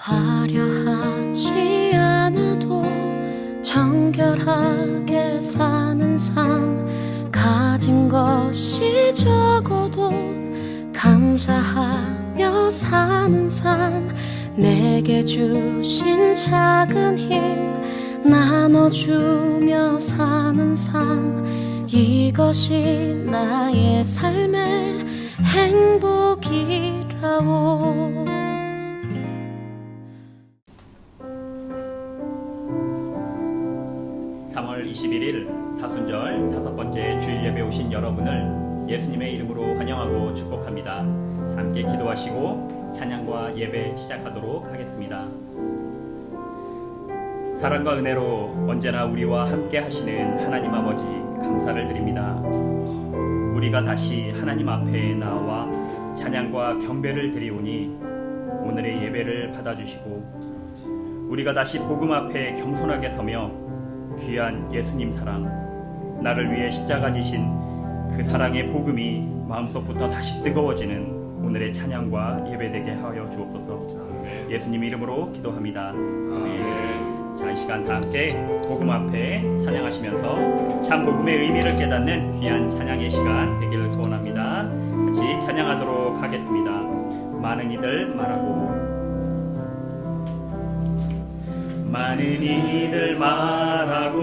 화려하지 않아도 정결하게 사는 삶, 가진 것이 적어도 감사하며 사는 삶, 내게 주신 작은 힘 나눠주며 사는 삶, 이것이 나의 삶의 행복이라오. 3월 21일 사순절 5번째 주일 예배 오신 여러분을 예수님의 이름으로 환영하고 축복합니다. 함께 기도하시고 찬양과 예배 시작하도록 하겠습니다. 사랑과 은혜로 언제나 우리와 함께 하시는 하나님 아버지, 감사를 드립니다. 우리가 다시 하나님 앞에 나와 찬양과 경배를 드리오니 오늘의 예배를 받아주시고, 우리가 다시 복음 앞에 겸손하게 서며 귀한 예수님 사랑, 나를 위해 십자가 지신 그 사랑의 복음이 마음속부터 다시 뜨거워지는 오늘의 찬양과 예배되게 하여 주옵소서. 예수님 이름으로 기도합니다. 아멘. 자, 이 시간 다 함께 복음 앞에 찬양하시면서 참 복음의 의미를 깨닫는 귀한 찬양의 시간 되기를 소원합니다. 같이 찬양하도록 하겠습니다. 많은 이들 말하고, 많은 이들 말하고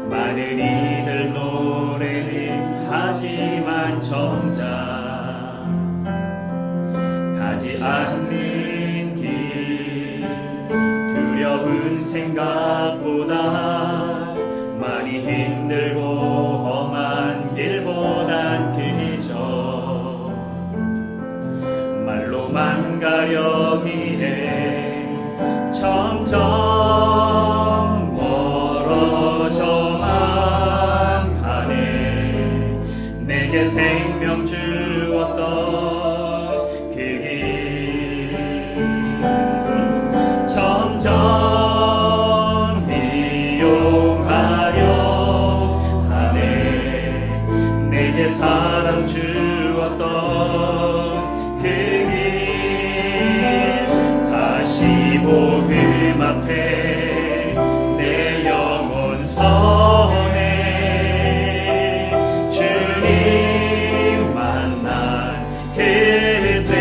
많은 이들 노래는 하지만 정작 가지 않는 길, 두려운 생각보다 많이 힘들고 험한 길보단 그저 말로만 가려기에 점점 멀어져만 가네. 내게 생명 주었던 그 길 점점 미용하려 하네. 내게 사랑 주었던 그 길 복음 앞에 내 영혼 서네. 주님 만난 그때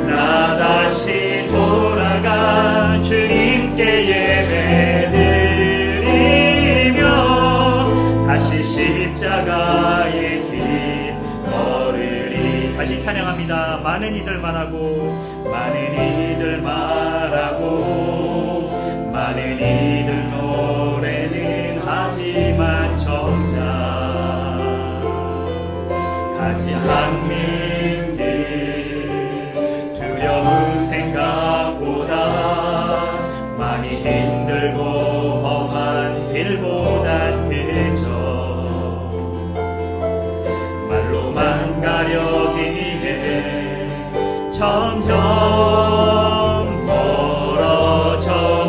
나 다시 돌아가 주님께 예배드리며 다시 십자가의 길 걸으리. 다시 찬양합니다. 많은 이들 말하고 많은 이들 말하고 많은 이들 노래는 하지만 정작 가지 않는 길, 두려운 생각보다 많이 힘들고 험한 길보단 그저 말로만 가려기에 점점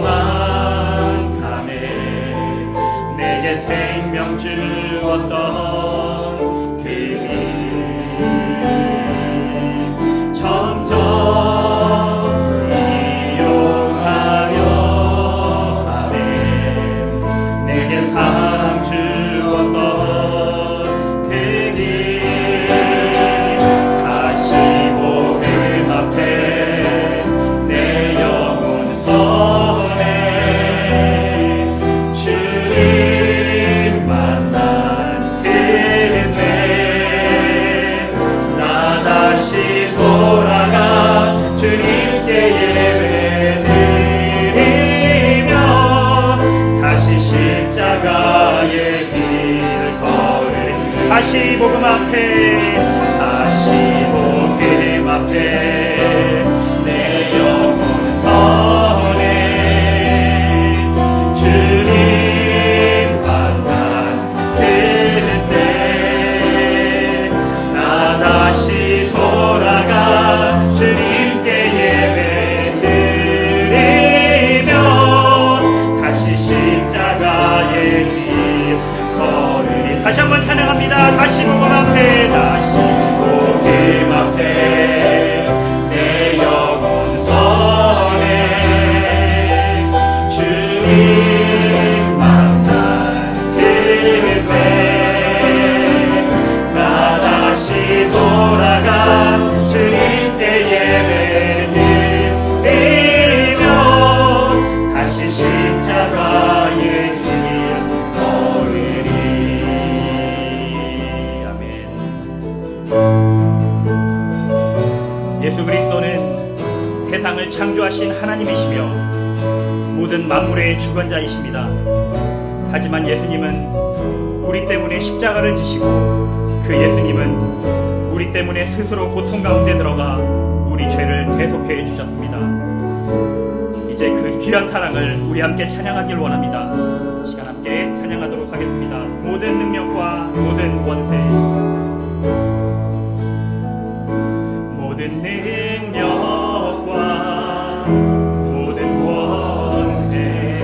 멀어져만 가네. 내게 생명 주었던 그 길 점점 이용하려 하네. 내게 사랑 주었던 그 길 다시 복음 앞에 내 영혼 서네. 주님 만난 그때 나 다시 돌아가 주님께 예배드리며 다시 십자가의 길 걸으리. 다시 복음 앞에, 다시 복음 앞에 내 영혼 서네. 주님 만난 그때 나 다시 돌아가 주님께 예배드리며 다시 십자가의 길 걸으리. 다시 한번 찬양합니다. 다시 복음 앞에, 다시 예수 그리스도는 세상을 창조하신 하나님이시며 모든 만물의 주권자이십니다. 하지만 예수님은 우리 때문에 십자가를 지시고 그 예수님은 우리 때문에 스스로 고통 가운데 들어가 우리 죄를 대속해 주셨습니다. 이제 그 귀한 사랑을 우리 함께 찬양하길 원합니다. 시간 함께 찬양하도록 하겠습니다. 모든 능력과 모든 원세, 모든 능력과 모든 원세,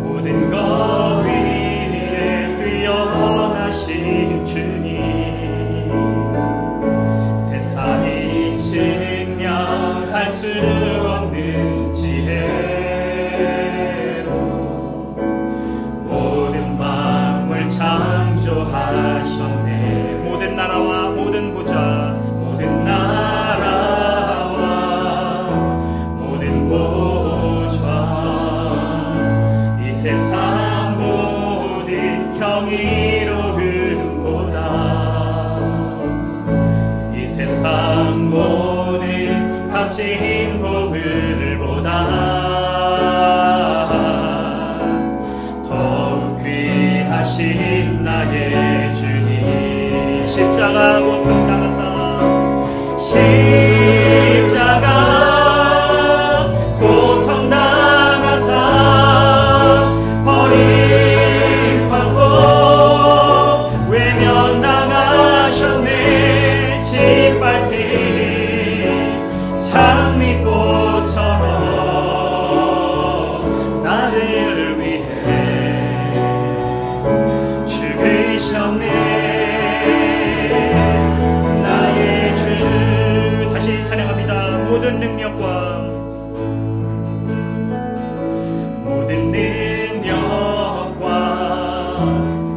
모든 것 위에 뛰어나신 주님, 세상이 증명할 수 없는 지혜로 모든 만물 창조하셨네. 모든 나라와 모든 보좌, 모든 나라와 모든 보좌, 이 세상 모든 경이로움보다, 이 세상 모든 값진 보물보다 더욱 귀하신 나의 주님, 십자가 고통 당하사, 십자가 고통 당하사 버림받고 외면당하셨네. 짓밟힌 장미꽃처럼 나를 위해 죽으셨네. 모든 능력과 모든 능력과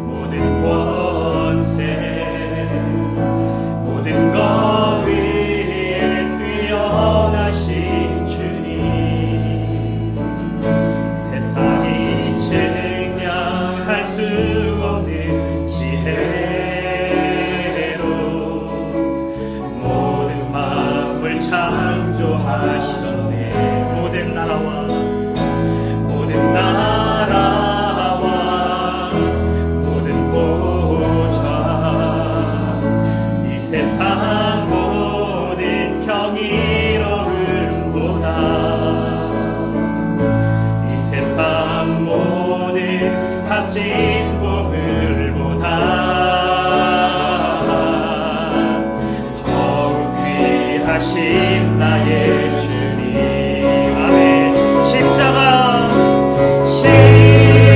모든 권세, 모든 것 위에 뛰어나신 주님, 세상이 증명할 수 없는 지혜로 모든 마음을 창조하셨네. 모든 나라와 모든 나라와 모든 보좌, 이 세상 모든 경이로움보다, 이 세상 모든 값진 보물보다 더욱 귀하신 나의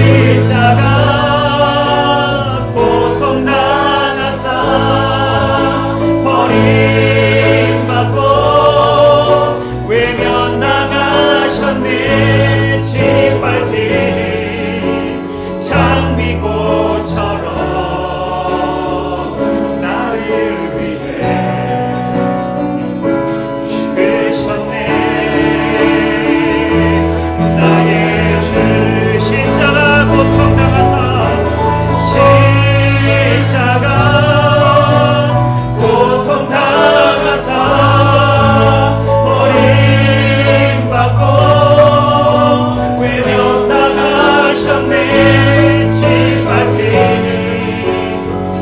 십자가 고통 당하사 버림받고 외면당하셨네. 짓밟힌 장미꽃처럼 나를 위해 죽으셨네. 나의 주 십자가 고통 당하사, 십자가 고통 당하사 버림받고 외면당하셨네. 짓밟힌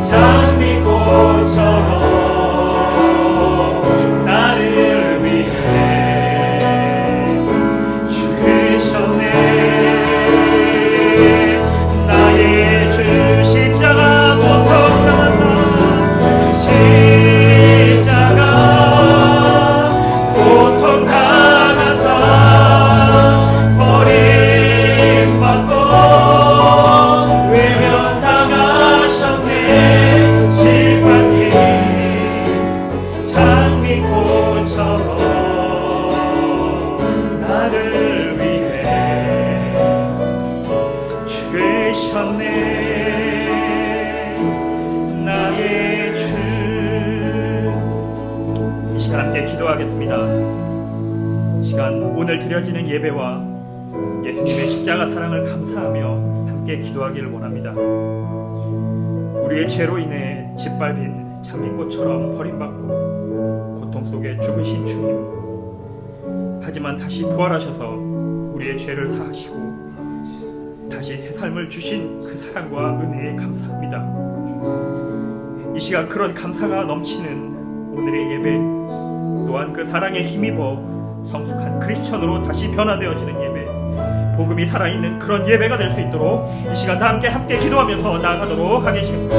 장미꽃처럼 나를 위해 죽으셨네. 나의 주 십자가 고통 당하사, 십자가 고통 당하사 버림받고 외면당하셨네. 짓밟힌 장미꽃처럼 나를 위해 죽으셨네. 나의 주. 이 시간 함께 기도하겠습니다. 시간 오늘 드려지는 예배와 예수님의 십자가 사랑을 감사하며 함께 기도하기를 원합니다. 우리의 죄로 인해 짓밟힌 장미꽃처럼 버림받고 고통 속에 죽으신 주님, 하지만 다시 부활하셔서 우리의 죄를 사하시고 다시 새 삶을 주신 그 사랑과 은혜에 감사합니다. 이 시간 그런 감사가 넘치는 오늘의 예배, 또한 그 사랑에 힘입어 성숙한 크리스천으로 다시 변화되어지는 예배, 복음이 살아있는 그런 예배가 될 수 있도록 이 시간 다 함께 기도하면서 나아가도록 하겠습니다.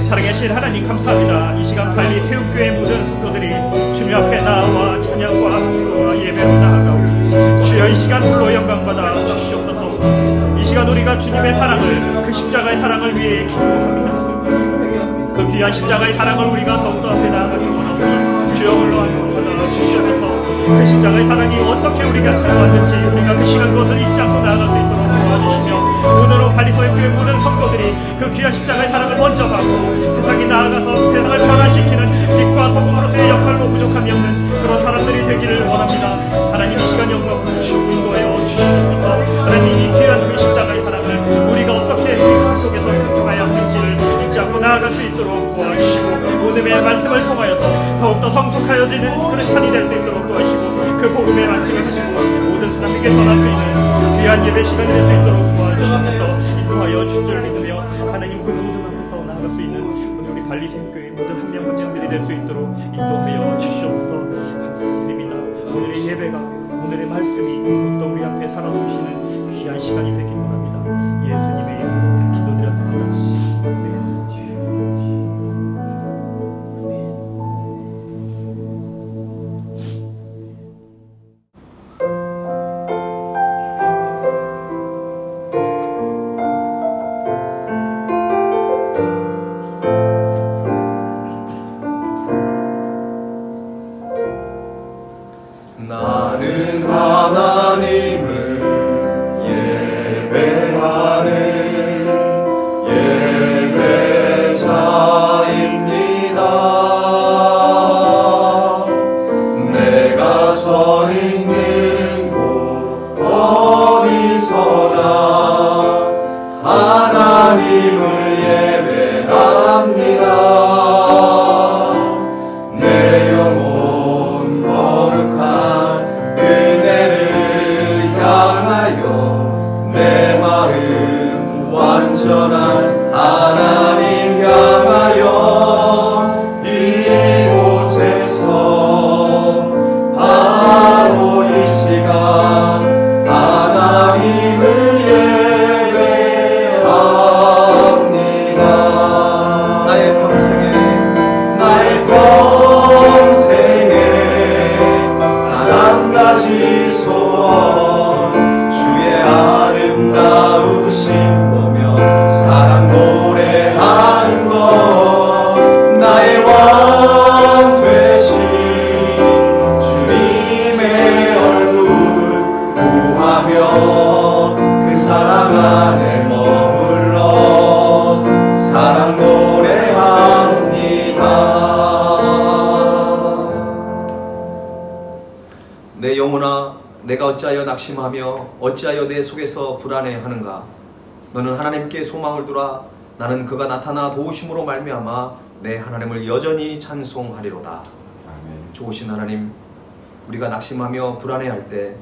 살아계신 하나님 감사합니다. 이 시간 빨리 새우교회 모든 성도들이 주님 앞에 나와 찬양과 기도와 예배로 나아가오. 주여 이 시간 불러 영광받아 주시옵소서. 이 시간 우리가 주님의 사랑을, 그 십자가의 사랑을 위해 기도합니다. 그 귀한 십자가의 사랑을 우리가 더욱더 앞에 나아가기 원합니다. 주여 불러 영광받아 주시옵소서. 그 십자가의 사랑이 어떻게 우리가 다가왔는지 우리가 그 시간 그것을 잊지 않고 나아갈 수 있도록 도와주시며, 오늘은 발리소의 교회 모든 성도들이 그 귀한 십자가의 사랑을 먼저 받고 세상에 나아가서 세상을 변화시키는 빛과 소금으로서의 역할로 부족함이 없는 그런 사람들이 되기를 원합니다. 하나님 이 시간 영광 주시고 인도하여 주시옵소서. 하나님 이 귀한 그 십자가의 사랑을 우리가 어떻게 그 속에서 행동해야 하는지를 잊지 않고 나아갈 수 있도록 도와주시고, 오늘의 말씀을 통하여서 더욱더 성숙하여지는 크리스찬이 될 수 있도록 도와주시고, 그 복음의 말씀을 하시고 모든 사람에게 전할 수 있는 귀한 예배 시간이 될 수 있도록 도와주셔서 인도하여 주실 줄 믿으며, 하나님 그 모든 앞에서 나아갈 수 있는 오늘 우리 발리생교회 모든 한 명 한 명들이 될 수 있도록 인도하여 주시옵소서. 감사드립니다. 오늘의 예배가, 오늘의 말씀이 더욱더 우리 앞에 살아오시는 귀한 시간이 되길 원합니다. 예수님의 이름으로 기도드렸습니다. 아멘. 나는 하나님을 예배하는 예배자입니다. 내가 서 있는 곳 어디서나 하나님을 예배합니다. 내 영혼 거룩한 은혜를 향하여, 내 마음 완전한 하나님 향하여, 이곳에서 바로 이 시간 하나님을 예배합니다. 나의 평생에 단 한 가지 소원, 주의 아름다우신 보며 사랑 노래하는 것, 나의 왕 되신 주님의 얼굴 구하며 그 사랑 안에 머물러 사랑 노래합니다. 내 영혼아, 내가 어찌하여 낙심하며 어찌하여 내 속에서 불안해하는가? 너는 하나님께 소망을 두라. 나는 그가 나타나 도우심으로 말미암아 내 하나님을 여전히 찬송하리로다. 아멘. 좋으신 하나님, 우리가 낙심하며 불안해할 때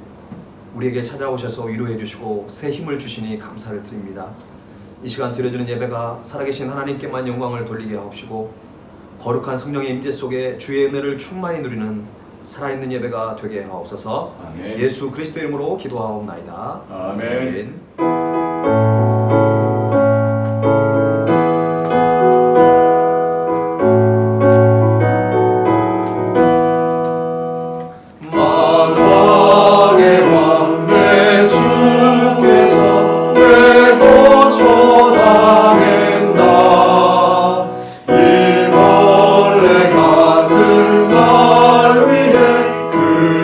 우리에게 찾아오셔서 위로해 주시고 새 힘을 주시니 감사를 드립니다. 이 시간 드려지는 예배가 살아계신 하나님께만 영광을 돌리게 하옵시고, 거룩한 성령의 임재 속에 주의 은혜를 충만히 누리는 살아있는 예배가 되게 하옵소서. 아멘. 예수 그리스도의 이름으로 기도하옵나이다. 아멘. 만왕의 왕 내 주께서 내 고초당했나, 일벌레 같은 날 위해 그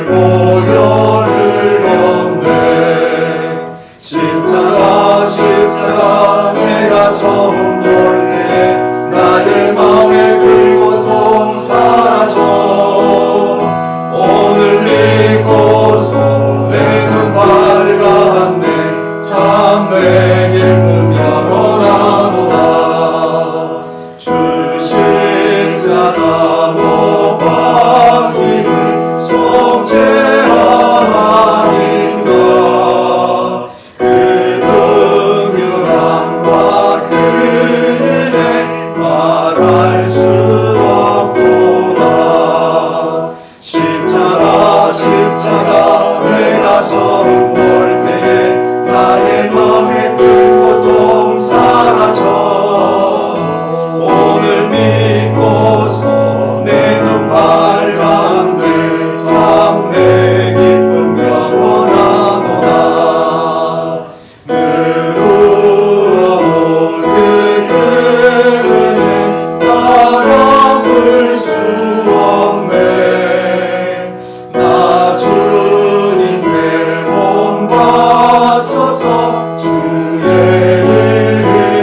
보혈을 렸네. 십자가 처음 올 때에 나의 맘에 큰 고통 사라져 오늘 믿고서 내 눈 밝았네 참 내 기쁨 영원하도다 늘 울어도 그 그늘은 따라볼 수 없네 나 주님께 몸 바쳐서 주의 일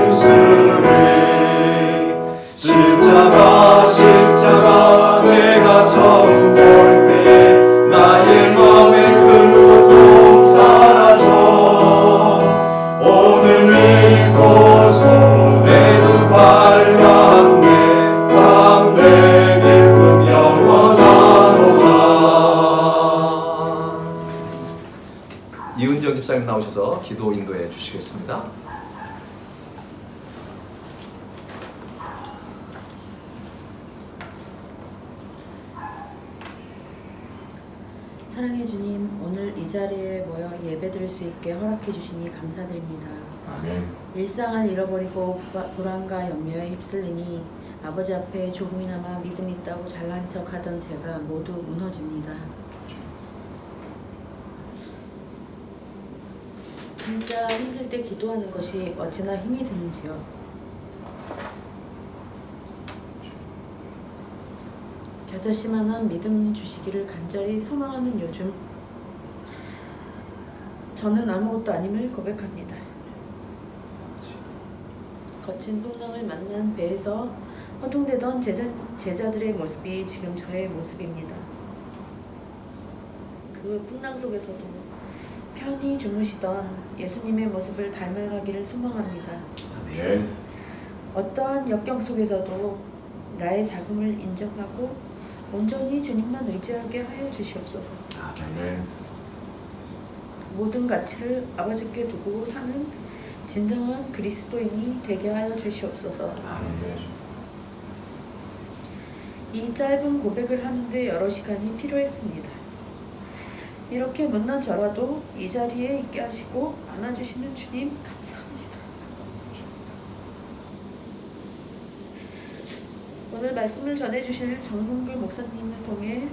힘쓰리 십자가 내가 처음 볼 때에 나의 맘에 큰 고통 사라져 오늘 믿고서 내 눈 밝았네 참 내 기쁨 영원하노라. 이은정 집사님 나오셔서 기도 인도해 주시겠습니다. 사랑해 주님, 오늘 이 자리에 모여 예배드릴 수 있게 허락해 주시니 감사드립니다. 아멘. 일상을 잃어버리고 불안과 염려에 휩쓸리니 아버지 앞에 조금이나마 믿음이 있다고 잘난 척하던 제가 모두 무너집니다. 진짜 힘들 때 기도하는 것이 어찌나 힘이 드는지요. 겨자씨만한 믿음 주시기를 간절히 소망하는 요즘 저는 아무것도 아님을 고백합니다. 거친 풍랑을 만난 배에서 허둥대던 제자들의 모습이 지금 저의 모습입니다. 그 풍랑 속에서도 편히 주무시던 예수님의 모습을 닮아가기를 소망합니다. 아멘. 어떠한 역경 속에서도 나의 작음을 인정하고 온전히 주님만 의지하게 하여 주시옵소서. 아멘. 모든 가치를 아버지께 두고 사는 진정한 그리스도인이 되게 하여 주시옵소서. 아멘. 이 짧은 고백을 하는데 여러 시간이 필요했습니다. 이렇게 못난 저라도 이 자리에 있게 하시고 안아주시는 주님 감사합니다. 오늘 말씀을 전해주실 정문규 목사님을 통해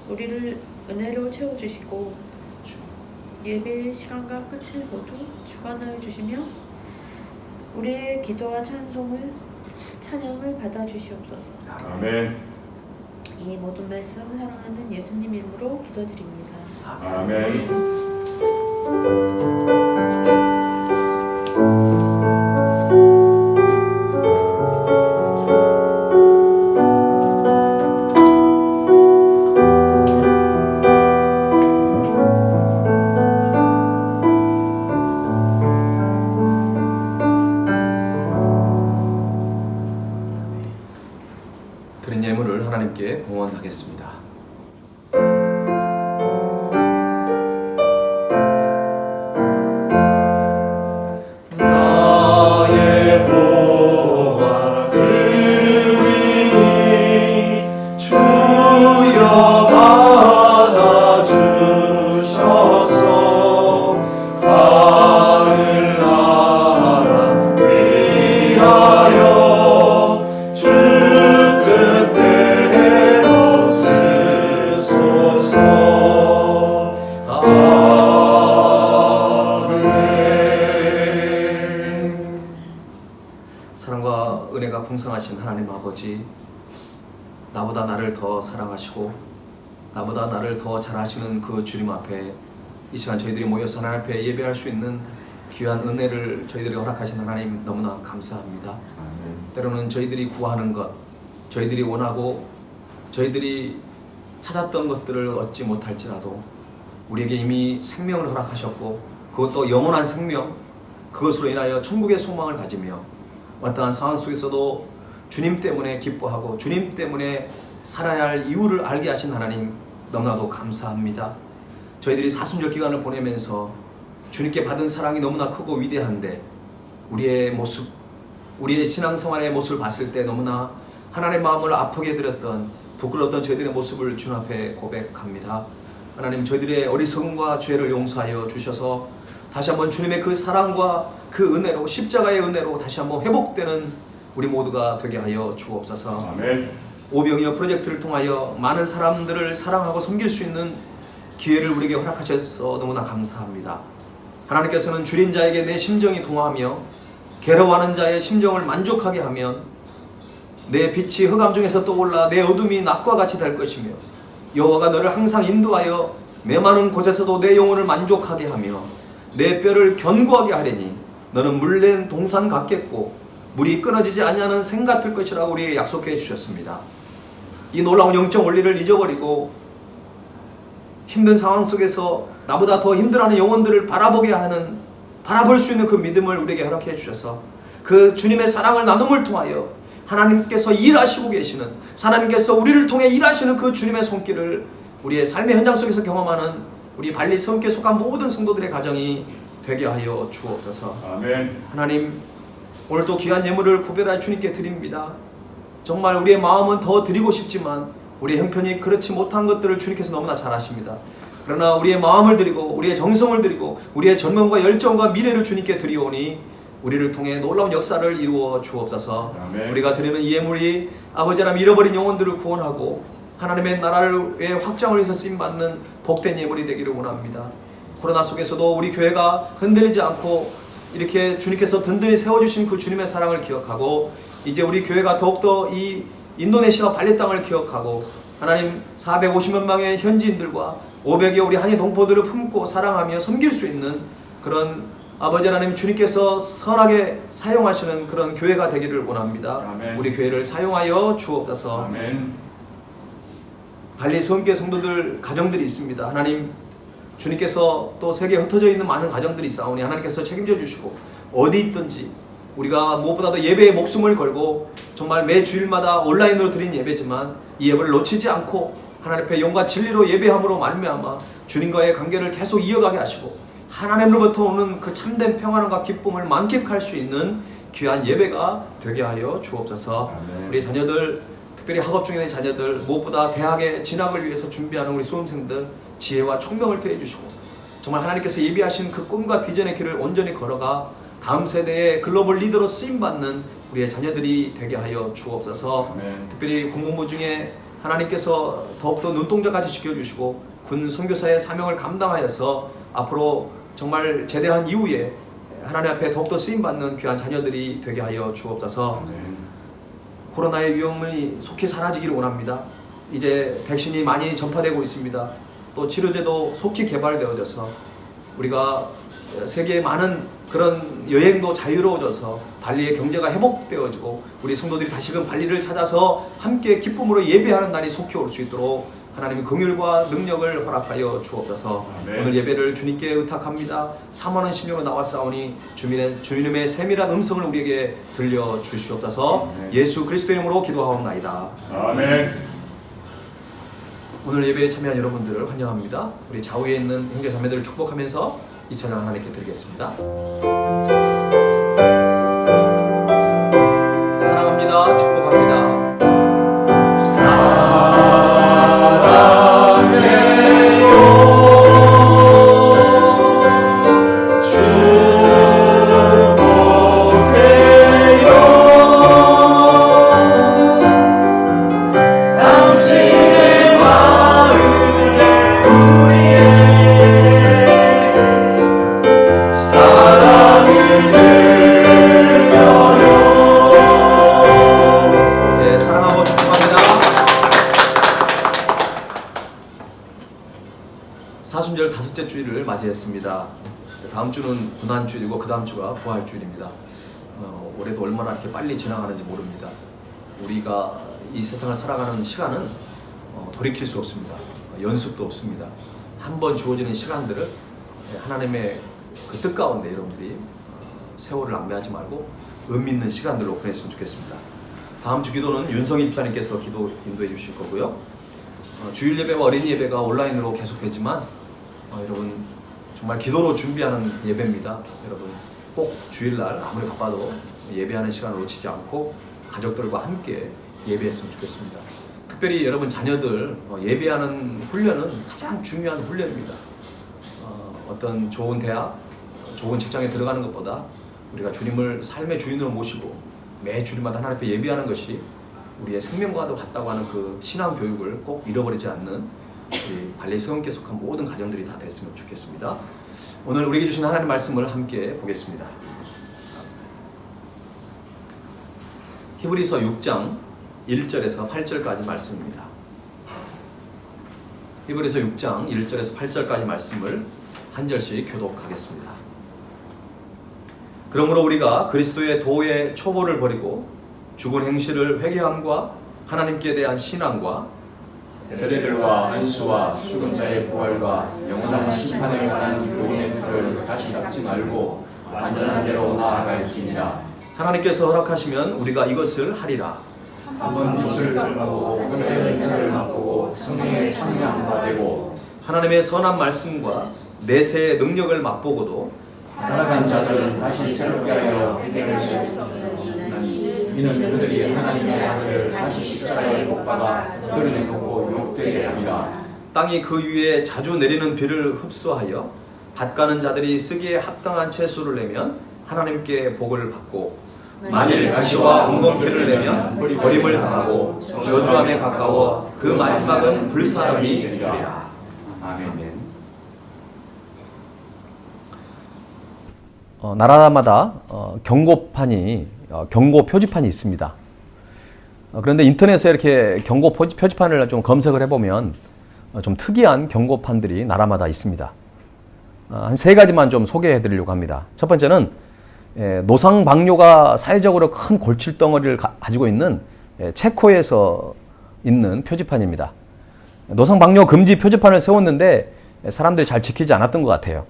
우리를 은혜로 채워주시고 예배의 시간과 끝을 모두 주관하여 주시며 우리의 기도와 찬양을 받아주시옵소서. 아멘. 이 모든 말씀 사랑하는 예수님 이름으로 기도드립니다. 아멘. 드린 예물을 하나님께 공헌하겠습니다. 나의 보화 드리니 주여 받아주셔서 하늘 나라 위하여 주 뜻대로 쓰소서. 아멘. 사랑과 은혜가 풍성하신 하나님 아버지, 나보다 나를 더 사랑하시고 나보다 나를 더 잘하시는 그 주님 앞에 이 시간 저희들이 모여서 하나님 앞에 예배할 수 있는 귀한 은혜를 저희들이 허락하신 하나님 너무나 감사합니다. 아멘. 때로는 저희들이 구하는 것, 저희들이 원하고 저희들이 찾았던 것들을 얻지 못할지라도 우리에게 이미 생명을 허락하셨고 그것도 영원한 생명, 그것으로 인하여 천국의 소망을 가지며 어떠한 상황 속에서도 주님 때문에 기뻐하고 주님 때문에 살아야 할 이유를 알게 하신 하나님 너무나도 감사합니다. 저희들이 사순절 기간을 보내면서 주님께 받은 사랑이 너무나 크고 위대한데 우리의 모습, 우리의 신앙생활의 모습을 봤을 때 너무나 하나님의 마음을 아프게 드렸던 부끄러웠던 저희들의 모습을 주님 앞에 고백합니다. 하나님 저희들의 어리석음과 죄를 용서하여 주셔서 다시 한번 주님의 그 사랑과 그 은혜로 십자가의 은혜로 다시 한번 회복되는 우리 모두가 되게 하여 주옵소서. 아멘. 오병이어 프로젝트를 통하여 많은 사람들을 사랑하고 섬길 수 있는 기회를 우리에게 허락하셔서 너무나 감사합니다. 하나님께서는 줄인 자에게 내 심정이 동하며 괴로워하는 자의 심정을 만족하게 하면 내 빛이 흑암 중에서 떠올라 내 어둠이 낮과 같이 될 것이며 여호와가 너를 항상 인도하여 메마른 곳에서도 내 영혼을 만족하게 하며 내 뼈를 견고하게 하리니 너는 물낸 동산 같겠고 물이 끊어지지 아니하는 생 같을 것이라고 우리에게 약속해 주셨습니다. 이 놀라운 영적 원리를 잊어버리고 힘든 상황 속에서 나보다 더 힘들어하는 영혼들을 바라볼 수 있는 그 믿음을 우리에게 허락해 주셔서 그 주님의 사랑을 나눔을 통하여 하나님께서 일하시고 계시는, 하나님께서 우리를 통해 일하시는 그 주님의 손길을 우리의 삶의 현장 속에서 경험하는 우리 발리 성교에 속한 모든 성도들의 가정이 되게 하여 주옵소서. 아멘. 하나님, 오늘도 귀한 예물을 구별하여 주님께 드립니다. 정말 우리의 마음은 더 드리고 싶지만 우리의 형편이 그렇지 못한 것들을 주님께서 너무나 잘 아십니다. 그러나 우리의 마음을 드리고 우리의 정성을 드리고 우리의 전명과 열정과 미래를 주님께 드리오니 우리를 통해 놀라운 역사를 이루어 주옵소서. 아멘. 우리가 드리는 이 예물이 아버지 하나님 잃어버린 영혼들을 구원하고 하나님의 나라의 확장을 위해서 쓰임받는 복된 예물이 되기를 원합니다. 코로나 속에서도 우리 교회가 흔들리지 않고 이렇게 주님께서 든든히 세워주신 그 주님의 사랑을 기억하고 이제 우리 교회가 더욱더 이 인도네시아 발리 땅을 기억하고 하나님 450만 명의 현지인들과 500여 우리 한인 동포들을 품고 사랑하며 섬길 수 있는 그런 아버지 하나님 주님께서 선하게 사용하시는 그런 교회가 되기를 원합니다. 아멘. 우리 교회를 사용하여 주옵소서. 아멘. 발리 성교 성도들 가정들이 있습니다. 하나님 주님께서 또 세계에 흩어져 있는 많은 가정들이 있사오니 하나님께서 책임져 주시고 어디 있든지 우리가 무엇보다도 예배에 목숨을 걸고 정말 매 주일마다 온라인으로 드린 예배지만 이 예배를 놓치지 않고 하나님 앞에 영과 진리로 예배함으로 말미암아 주님과의 관계를 계속 이어가게 하시고 하나님으로부터 오는 그 참된 평안과 기쁨을 만끽할 수 있는 귀한 예배가 되게 하여 주옵소서. 아멘. 우리 자녀들, 특별히 학업 중에 있는 자녀들, 무엇보다 대학의 진학을 위해서 준비하는 우리 수험생들 지혜와 총명을 더해 주시고 정말 하나님께서 예비하신 그 꿈과 비전의 길을 온전히 걸어가 다음 세대의 글로벌 리더로 쓰임받는 우리의 자녀들이 되게 하여 주옵소서. 아멘. 특별히 군복무 중에 하나님께서 더욱더 눈동자까지 지켜주시고 군 선교사의 사명을 감당하여서 앞으로 정말 제대한 이후에 하나님 앞에 더욱더 쓰임받는 귀한 자녀들이 되게 하여 주옵소서. 아멘. 코로나의 위험이 속히 사라지기를 원합니다. 이제 백신이 많이 전파되고 있습니다. 또 치료제도 속히 개발되어져서 우리가 세계의 많은 그런 여행도 자유로워져서 발리의 경제가 회복되어지고 우리 성도들이 다시금 발리를 찾아서 함께 기쁨으로 예배하는 날이 속히 올 수 있도록 하나님의 긍휼과 능력을 허락하여 주옵소서. 아멘. 오늘 예배를 주님께 의탁합니다. 사모하는 심령으로 나왔사오니 주님의 세밀한 음성을 우리에게 들려주시옵소서. 아멘. 예수 그리스도 이름으로 기도하옵나이다. 아멘. 오늘 예배에 참여한 여러분들을 환영합니다. 우리 좌우에 있는 형제 자매들을 축복하면서 이 찬양 하나님께 드리겠습니다. 사랑합니다. 축복합니다. 사순절 다섯째 주일을 맞이했습니다. 다음 주는 고난주일이고 그 다음 주가 부활주일입니다. 올해도 얼마나 이렇게 빨리 지나가는지 모릅니다. 우리가 이 세상을 살아가는 시간은 돌이킬 수 없습니다. 연습도 없습니다. 한 번 주어지는 시간들을 하나님의 그 뜻 가운데 여러분들이 세월을 낭비하지 말고 의미 있는 시간들로 보냈으면 좋겠습니다. 다음 주 기도는 윤성희 집사님께서 기도 인도해 주실 거고요. 주일 예배와 어린이 예배가 온라인으로 계속되지만 여러분 정말 기도로 준비하는 예배입니다. 여러분 꼭 주일날 아무리 바빠도 예배하는 시간을 놓치지 않고 가족들과 함께 예배했으면 좋겠습니다. 특별히 여러분 자녀들 예배하는 훈련은 가장 중요한 훈련입니다. 어떤 좋은 대학, 좋은 직장에 들어가는 것보다 우리가 주님을 삶의 주인으로 모시고 매 주일마다 하나님 앞에 예배하는 것이 우리의 생명과도 같다고 하는 그 신앙 교육을 꼭 잃어버리지 않는 우리 발리 성원교에 속한 모든 가정들이 다 됐으면 좋겠습니다. 오늘 우리에게 주신 하나님의 말씀을 함께 보겠습니다. 히브리서 6장 1절에서 8절까지 말씀입니다. 히브리서 6장 1절에서 8절까지 말씀을 한 절씩 교독하겠습니다. 그러므로 우리가 그리스도의 도의 초보를 버리고 죽은 행실을 회개함과 하나님께 대한 신앙과 세례들과 안수와 죽은 자의 부활과 영원한 심판에 관한 교훈의 틀을 다시 닦지 말고 완전한 대로 나아갈지니라. 하나님께서 허락하시면 우리가 이것을 하리라. 한번 빛을 맛보고 하늘의 은사를 맛보고 성령의 참여함과 되고 하나님의 선한 말씀과 내세의 능력을 맛보고도 타락한 자들은 다시 새롭게 하여 회개할 수 없나니 이는 그들이 하나님의 아들을 다시 십자가에 못 박아 그들에 놓고 욕되게 함이라. 땅이 그 위에 자주 내리는 비를 흡수하여 밭가는 자들이 쓰기에 합당한 채소를 내면 하나님께 복을 받고 만일 가시와 엉겅퀴를 내면 버림을 당하고 저주함에 가까워 그 마지막은 불사름이 되리라. 아멘. 나라마다 경고판이 경고 표지판이 있습니다. 그런데 인터넷에 이렇게 경고 표지판을 좀 검색을 해보면 좀 특이한 경고판들이 나라마다 있습니다. 한 3가지만 좀 소개해 드리려고 합니다. 첫 번째는 노상방뇨가 사회적으로 큰 골칫덩어리를 가지고 있는 체코에서 있는 표지판입니다. 노상방뇨 금지 표지판을 세웠는데 사람들이 잘 지키지 않았던 것 같아요.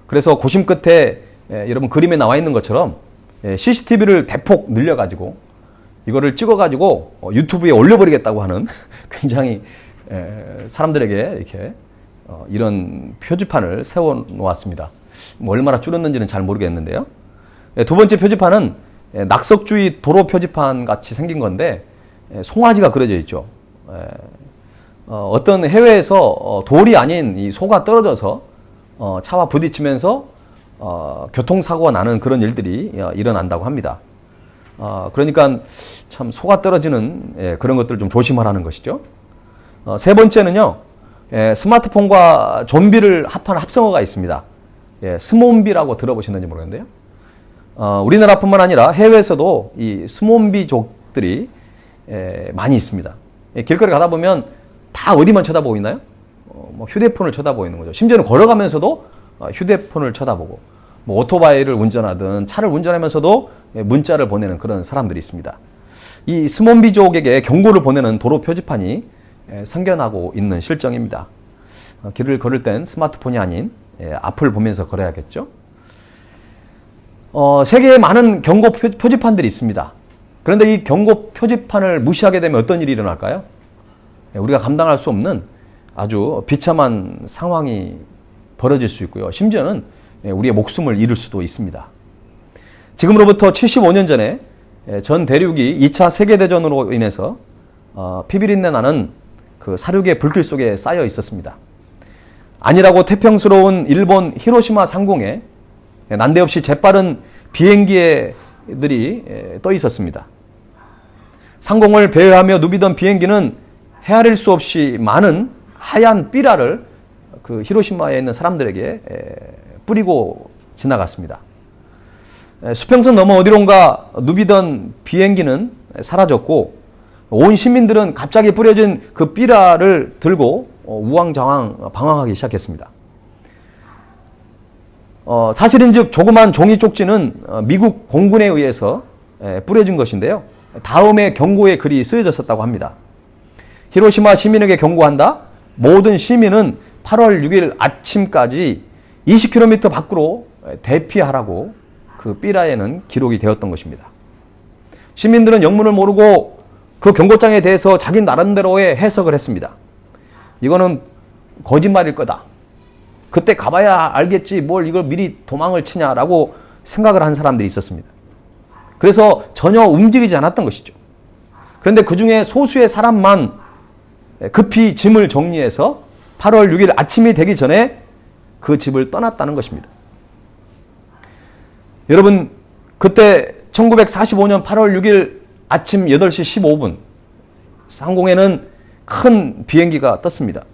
그래서 고심 끝에 여러분 그림에 나와 있는 것처럼 CCTV를 대폭 늘려가지고 이거를 찍어가지고 유튜브에 올려버리겠다고 하는 굉장히 사람들에게 이렇게 이런 표지판을 세워놓았습니다. 뭐 얼마나 줄었는지는 잘 모르겠는데요. 두 번째 표지판은 낙석주의 도로 표지판 같이 생긴 건데 송아지가 그려져 있죠. 어떤 해외에서 돌이 아닌 이 소가 떨어져서 차와 부딪히면서 교통사고가 나는 그런 일들이 일어난다고 합니다. 그러니까 참 소가 떨어지는 그런 것들을 좀 조심하라는 것이죠. 세 번째는요, 스마트폰과 좀비를 합한 합성어가 있습니다. 스몬비라고 들어보셨는지 모르겠는데요. 우리나라뿐만 아니라 해외에서도 이 스몬비족들이 많이 있습니다. 길거리 가다 보면 다 어디만 쳐다보고 있나요? 뭐 휴대폰을 쳐다보고 있는 거죠. 심지어는 걸어가면서도 휴대폰을 쳐다보고, 뭐 오토바이를 운전하든 차를 운전하면서도 문자를 보내는 그런 사람들이 있습니다. 이 스몬비족에게 경고를 보내는 도로 표지판이 생겨나고 있는 실정입니다. 길을 걸을 땐 스마트폰이 아닌 앞을 보면서 걸어야겠죠. 세계에 많은 경고 표지판들이 있습니다. 그런데 이 경고 표지판을 무시하게 되면 어떤 일이 일어날까요? 우리가 감당할 수 없는 아주 비참한 상황이 벌어질 수 있고요. 심지어는 우리의 목숨을 잃을 수도 있습니다. 지금으로부터 75년 전에 전 대륙이 2차 세계대전으로 인해서 피비린내 나는 그 사륙의 불길 속에 쌓여 있었습니다. 안일하고 태평스러운 일본 히로시마 상공에 난데없이 재빠른 비행기들이 떠 있었습니다. 상공을 배회하며 누비던 비행기는 헤아릴 수 없이 많은 하얀 삐라를 그 히로시마에 있는 사람들에게 뿌리고 지나갔습니다. 수평선 넘어 어디론가 누비던 비행기는 사라졌고 온 시민들은 갑자기 뿌려진 그 삐라를 들고 우왕좌왕 방황하기 시작했습니다. 사실인즉 조그만 종이 쪽지는 미국 공군에 의해서 뿌려진 것인데요. 다음에 경고의 글이 쓰여졌었다고 합니다. 히로시마 시민에게 경고한다. 모든 시민은 8월 6일 아침까지 20km 밖으로 대피하라고 그 삐라에는 기록이 되었던 것입니다. 시민들은 영문을 모르고 그 경고장에 대해서 자기 나름대로의 해석을 했습니다. 이거는 거짓말일 거다. 그때 가봐야 알겠지 뭘 이걸 미리 도망을 치냐라고 생각을 한 사람들이 있었습니다. 그래서 전혀 움직이지 않았던 것이죠. 그런데 그 중에 소수의 사람만 급히 짐을 정리해서 8월 6일 아침이 되기 전에 그 집을 떠났다는 것입니다. 여러분, 그때 1945년 8월 6일 아침 8시 15분 상공에는 큰 비행기가 떴습니다.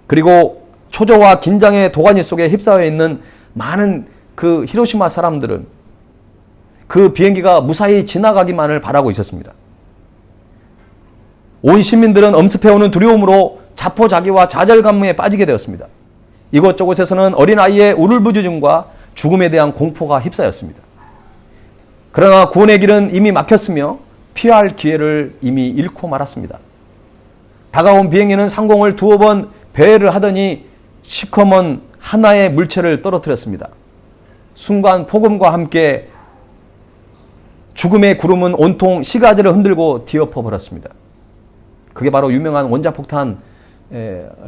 그리고 초조와 긴장의 도가니 속에 휩싸여 있는 많은 그 히로시마 사람들은 그 비행기가 무사히 지나가기만을 바라고 있었습니다. 온 시민들은 엄습해오는 두려움으로 자포자기와 좌절감에 빠지게 되었습니다. 이곳저곳에서는 어린아이의 울울부짖음과 죽음에 대한 공포가 휩싸였습니다. 그러나 구원의 길은 이미 막혔으며 피할 기회를 이미 잃고 말았습니다. 다가온 비행기는 상공을 두어 번 배회를 하더니 시커먼 하나의 물체를 떨어뜨렸습니다. 순간 폭음과 함께 죽음의 구름은 온통 시가지를 흔들고 뒤엎어 버렸습니다. 그게 바로 유명한 원자폭탄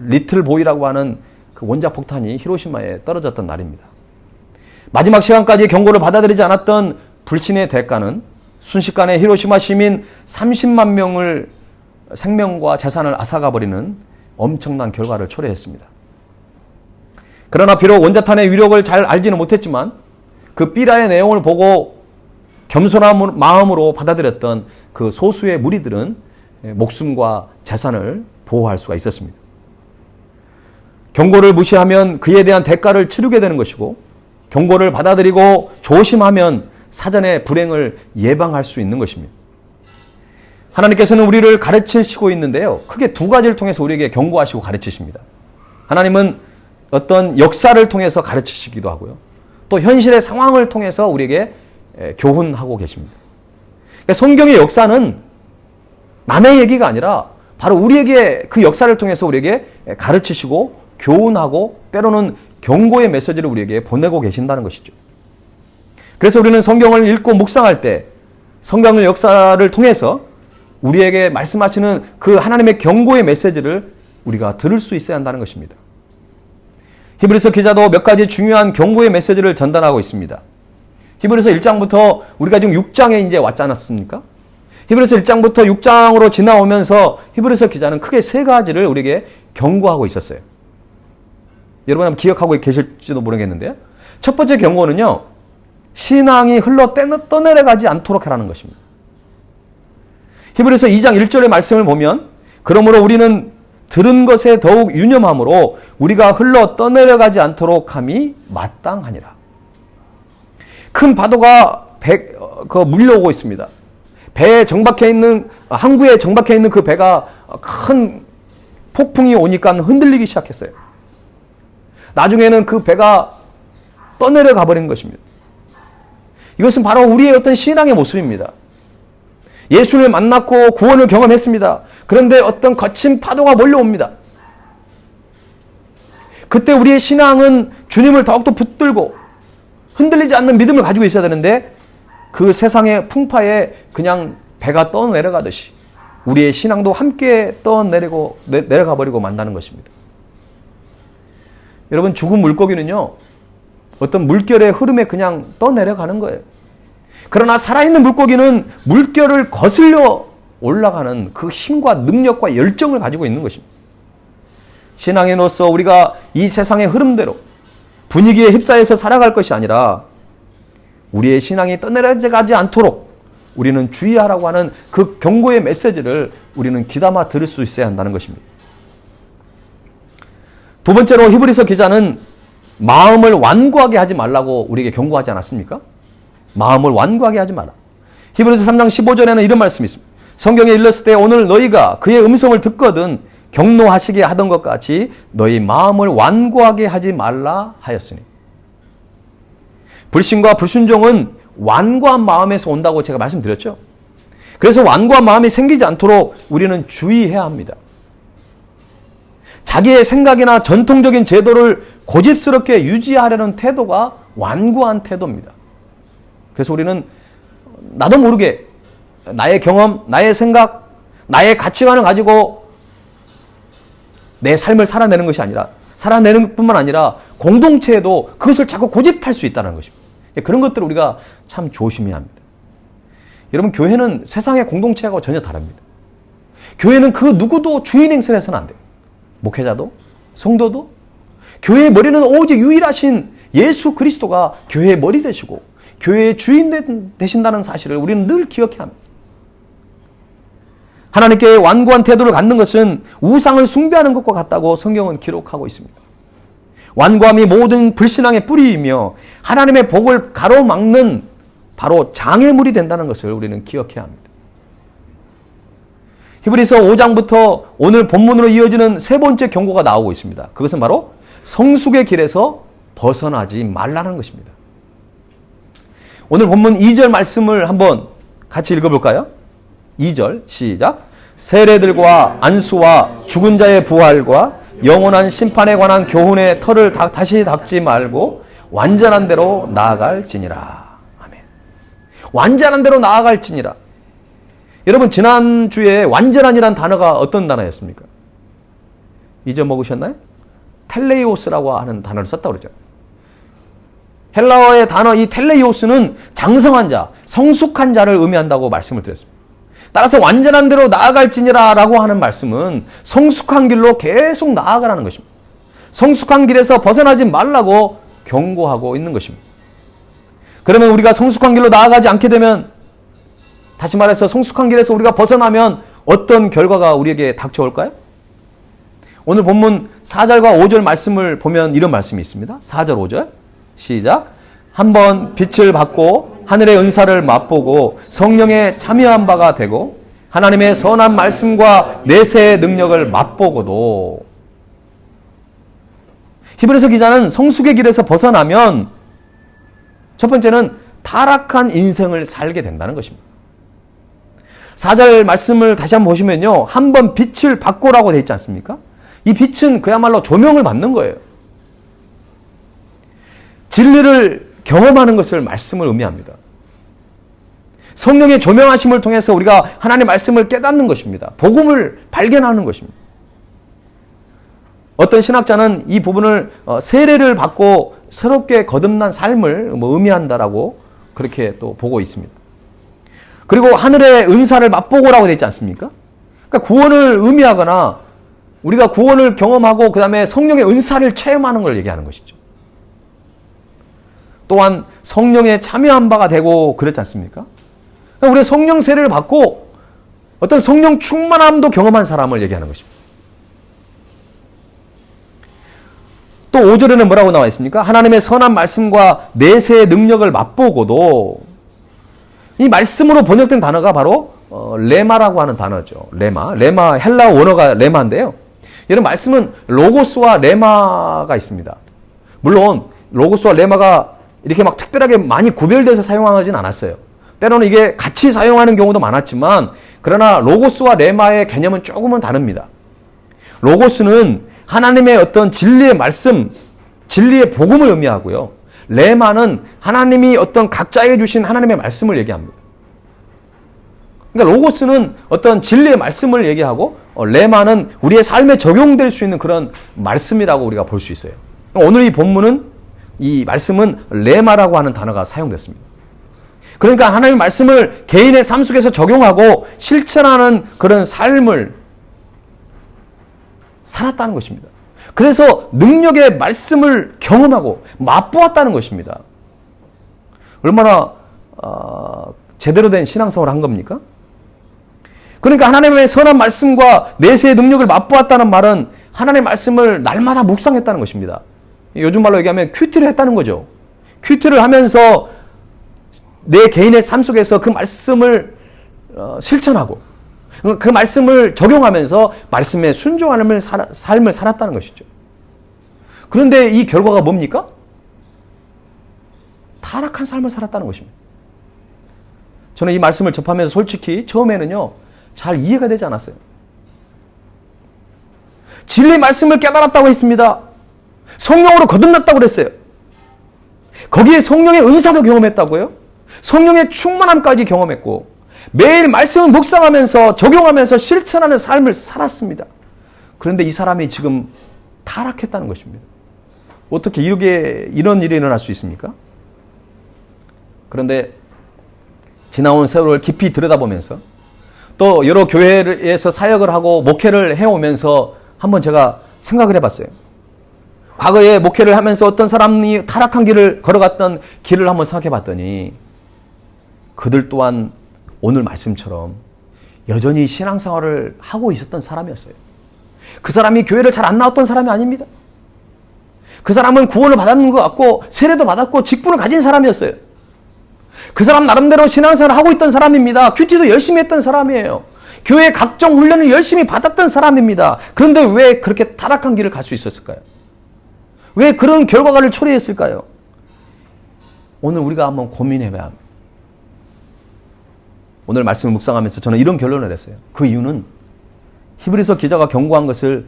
리틀 보이라고 하는 그 원자폭탄이 히로시마에 떨어졌던 날입니다. 마지막 시간까지 경고를 받아들이지 않았던 불신의 대가는 순식간에 히로시마 시민 30만 명을 생명과 재산을 앗아가버리는 엄청난 결과를 초래했습니다. 그러나 비록 원자탄의 위력을 잘 알지는 못했지만 그 삐라의 내용을 보고 겸손한 마음으로 받아들였던 그 소수의 무리들은 목숨과 재산을 보호할 수가 있었습니다. 경고를 무시하면 그에 대한 대가를 치르게 되는 것이고, 경고를 받아들이고 조심하면 사전에 불행을 예방할 수 있는 것입니다. 하나님께서는 우리를 가르치시고 있는데요, 크게 두 가지를 통해서 우리에게 경고하시고 가르치십니다. 하나님은 어떤 역사를 통해서 가르치시기도 하고요, 또 현실의 상황을 통해서 우리에게 교훈하고 계십니다. 그러니까 성경의 역사는 남의 얘기가 아니라 바로 우리에게 그 역사를 통해서 우리에게 가르치시고 교훈하고 때로는 경고의 메시지를 우리에게 보내고 계신다는 것이죠. 그래서 우리는 성경을 읽고 묵상할 때 성경의 역사를 통해서 우리에게 말씀하시는 그 하나님의 경고의 메시지를 우리가 들을 수 있어야 한다는 것입니다. 히브리서 기자도 몇 가지 중요한 경고의 메시지를 전달하고 있습니다. 히브리서 1장부터 우리가 지금 6장에 이제 왔지 않았습니까? 히브리서 1장부터 6장으로 지나오면서 히브리서 기자는 크게 세 가지를 우리에게 경고하고 있었어요. 여러분 한번 기억하고 계실지도 모르겠는데요. 첫 번째 경고는요, 신앙이 흘러 떠내려가지 않도록 하라는 것입니다. 히브리서 2장 1절의 말씀을 보면, 그러므로 우리는 들은 것에 더욱 유념함으로 우리가 흘러 떠내려가지 않도록 함이 마땅하니라. 큰 파도가 물려오고 있습니다. 배에 정박해 있는, 항구에 정박해 있는 그 배가 큰 폭풍이 오니까 흔들리기 시작했어요. 나중에는 그 배가 떠내려가 버린 것입니다. 이것은 바로 우리의 어떤 신앙의 모습입니다. 예수를 만났고 구원을 경험했습니다. 그런데 어떤 거친 파도가 몰려옵니다. 그때 우리의 신앙은 주님을 더욱더 붙들고 흔들리지 않는 믿음을 가지고 있어야 되는데, 그 세상의 풍파에 그냥 배가 떠내려가듯이 우리의 신앙도 함께 내려가 버리고 만다는 것입니다. 여러분, 죽은 물고기는요, 어떤 물결의 흐름에 그냥 떠내려가는 거예요. 그러나 살아있는 물고기는 물결을 거슬려 올라가는 그 힘과 능력과 열정을 가지고 있는 것입니다. 신앙인으로서 우리가 이 세상의 흐름대로 분위기에 휩싸여서 살아갈 것이 아니라 우리의 신앙이 떠내려가지 않도록 우리는 주의하라고 하는 그 경고의 메시지를 우리는 귀담아 들을 수 있어야 한다는 것입니다. 두 번째로 히브리서 기자는 마음을 완고하게 하지 말라고 우리에게 경고하지 않았습니까? 마음을 완고하게 하지 마라. 히브리서 3장 15절에는 이런 말씀이 있습니다. 성경에 일렀을 때 오늘 너희가 그의 음성을 듣거든 경노하시게 하던 것 같이 너희 마음을 완고하게 하지 말라 하였으니. 불신과 불순종은 완고한 마음에서 온다고 제가 말씀드렸죠. 그래서 완고한 마음이 생기지 않도록 우리는 주의해야 합니다. 자기의 생각이나 전통적인 제도를 고집스럽게 유지하려는 태도가 완고한 태도입니다. 그래서 우리는 나도 모르게 나의 경험, 나의 생각, 나의 가치관을 가지고 내 삶을 살아내는 것이 아니라, 살아내는 뿐만 아니라 공동체에도 그것을 자꾸 고집할 수 있다는 것입니다. 그런 것들을 우리가 참 조심해야 합니다. 여러분, 교회는 세상의 공동체하고 전혀 다릅니다. 교회는 그 누구도 주인 행세를 해서는 안 돼요. 목회자도, 성도도. 교회의 머리는 오직 유일하신 예수 그리스도가 교회의 머리 되시고 교회의 주인 되신다는 사실을 우리는 늘 기억해야 합니다. 하나님께 완고한 태도를 갖는 것은 우상을 숭배하는 것과 같다고 성경은 기록하고 있습니다. 완고함이 모든 불신앙의 뿌리이며 하나님의 복을 가로막는 바로 장애물이 된다는 것을 우리는 기억해야 합니다. 히브리서 5장부터 오늘 본문으로 이어지는 세 번째 경고가 나오고 있습니다. 그것은 바로 성숙의 길에서 벗어나지 말라는 것입니다. 오늘 본문 2절 말씀을 한번 같이 읽어볼까요? 2절 시작. 세례들과 안수와 죽은 자의 부활과 영원한 심판에 관한 교훈의 털을 다시 닦지 말고 완전한 대로 나아갈지니라. 아멘. 완전한 대로 나아갈지니라. 여러분 지난주에 완전한이란 단어가 어떤 단어였습니까? 잊어먹으셨나요? 텔레이오스라고 하는 단어를 썼다고 그러죠. 헬라어의 단어 이 텔레이오스는 장성한 자, 성숙한 자를 의미한다고 말씀을 드렸습니다. 따라서 완전한 대로 나아갈지니라 라고 하는 말씀은 성숙한 길로 계속 나아가라는 것입니다. 성숙한 길에서 벗어나지 말라고 경고하고 있는 것입니다. 그러면 우리가 성숙한 길로 나아가지 않게 되면, 다시 말해서 성숙한 길에서 우리가 벗어나면 어떤 결과가 우리에게 닥쳐올까요? 오늘 본문 4절과 5절 말씀을 보면 이런 말씀이 있습니다. 4절 5절 시작. 한번 빛을 받고 하늘의 은사를 맛보고 성령에 참여한 바가 되고 하나님의 선한 말씀과 내세의 능력을 맛보고도. 히브리서 기자는 성숙의 길에서 벗어나면 첫 번째는 타락한 인생을 살게 된다는 것입니다. 4절 말씀을 다시 한번 보시면요. 한번 빛을 받고라고 되어 있지 않습니까? 이 빛은 그야말로 조명을 받는 거예요. 진리를 경험하는 것을 말씀을 의미합니다. 성령의 조명하심을 통해서 우리가 하나님의 말씀을 깨닫는 것입니다. 복음을 발견하는 것입니다. 어떤 신학자는 이 부분을 세례를 받고 새롭게 거듭난 삶을 의미한다라고 그렇게 또 보고 있습니다. 그리고 하늘의 은사를 맛보고라고 되어 있지 않습니까? 그러니까 구원을 의미하거나 우리가 구원을 경험하고 그 다음에 성령의 은사를 체험하는 걸 얘기하는 것이죠. 또한 성령에 참여한 바가 되고 그렇지 않습니까? 그러니까 우리가 성령 세례를 받고 어떤 성령 충만함도 경험한 사람을 얘기하는 것입니다. 또 5절에는 뭐라고 나와 있습니까? 하나님의 선한 말씀과 내세의 능력을 맛보고도. 이 말씀으로 번역된 단어가 바로 레마라고 하는 단어죠. 레마 헬라어 원어가 레마인데요. 이런 말씀은 로고스와 레마가 있습니다. 물론 로고스와 레마가 이렇게 막 특별하게 많이 구별돼서 사용하진 않았어요. 때로는 이게 같이 사용하는 경우도 많았지만 그러나 로고스와 레마의 개념은 조금은 다릅니다. 로고스는 하나님의 어떤 진리의 말씀, 진리의 복음을 의미하고요. 레마는 하나님이 어떤 각자에게 주신 하나님의 말씀을 얘기합니다. 그러니까 로고스는 어떤 진리의 말씀을 얘기하고 레마는 우리의 삶에 적용될 수 있는 그런 말씀이라고 우리가 볼 수 있어요. 오늘 이 본문은 이 말씀은 레마라고 하는 단어가 사용됐습니다. 그러니까 하나님의 말씀을 개인의 삶 속에서 적용하고 실천하는 그런 삶을 살았다는 것입니다. 그래서 능력의 말씀을 경험하고 맛보았다는 것입니다. 얼마나 제대로 된 신앙생활을 한 겁니까? 그러니까 하나님의 선한 말씀과 내세의 능력을 맛보았다는 말은 하나님의 말씀을 날마다 묵상했다는 것입니다. 요즘 말로 얘기하면 큐티를 했다는 거죠. 큐티를 하면서 내 개인의 삶 속에서 그 말씀을 실천하고 그 말씀을 적용하면서 말씀에 순종하는 삶을 살았다는 것이죠. 그런데 이 결과가 뭡니까? 타락한 삶을 살았다는 것입니다. 저는 이 말씀을 접하면서 솔직히 처음에는요, 잘 이해가 되지 않았어요. 진리의 말씀을 깨달았다고 했습니다. 성령으로 거듭났다고 그랬어요. 거기에 성령의 은사도 경험했다고요. 성령의 충만함까지 경험했고 매일 말씀을 묵상하면서 적용하면서 실천하는 삶을 살았습니다. 그런데 이 사람이 지금 타락했다는 것입니다. 어떻게 이런 일이 일어날 수 있습니까? 그런데 지나온 세월을 깊이 들여다보면서 또 여러 교회에서 사역을 하고 목회를 해오면서 한번 제가 생각을 해봤어요. 과거에 목회를 하면서 어떤 사람이 타락한 길을 걸어갔던 길을 한번 생각해봤더니 그들 또한 오늘 말씀처럼 여전히 신앙생활을 하고 있었던 사람이었어요. 그 사람이 교회를 잘 안 나왔던 사람이 아닙니다. 그 사람은 구원을 받았는 것 같고 세례도 받았고 직분을 가진 사람이었어요. 그 사람 나름대로 신앙생활을 하고 있던 사람입니다. 큐티도 열심히 했던 사람이에요. 교회 각종 훈련을 열심히 받았던 사람입니다. 그런데 왜 그렇게 타락한 길을 갈 수 있었을까요? 왜 그런 결과를 초래했을까요? 오늘 우리가 한번 고민해봐야 합니다. 오늘 말씀을 묵상하면서 저는 이런 결론을 했어요. 그 이유는 히브리서 기자가 경고한 것을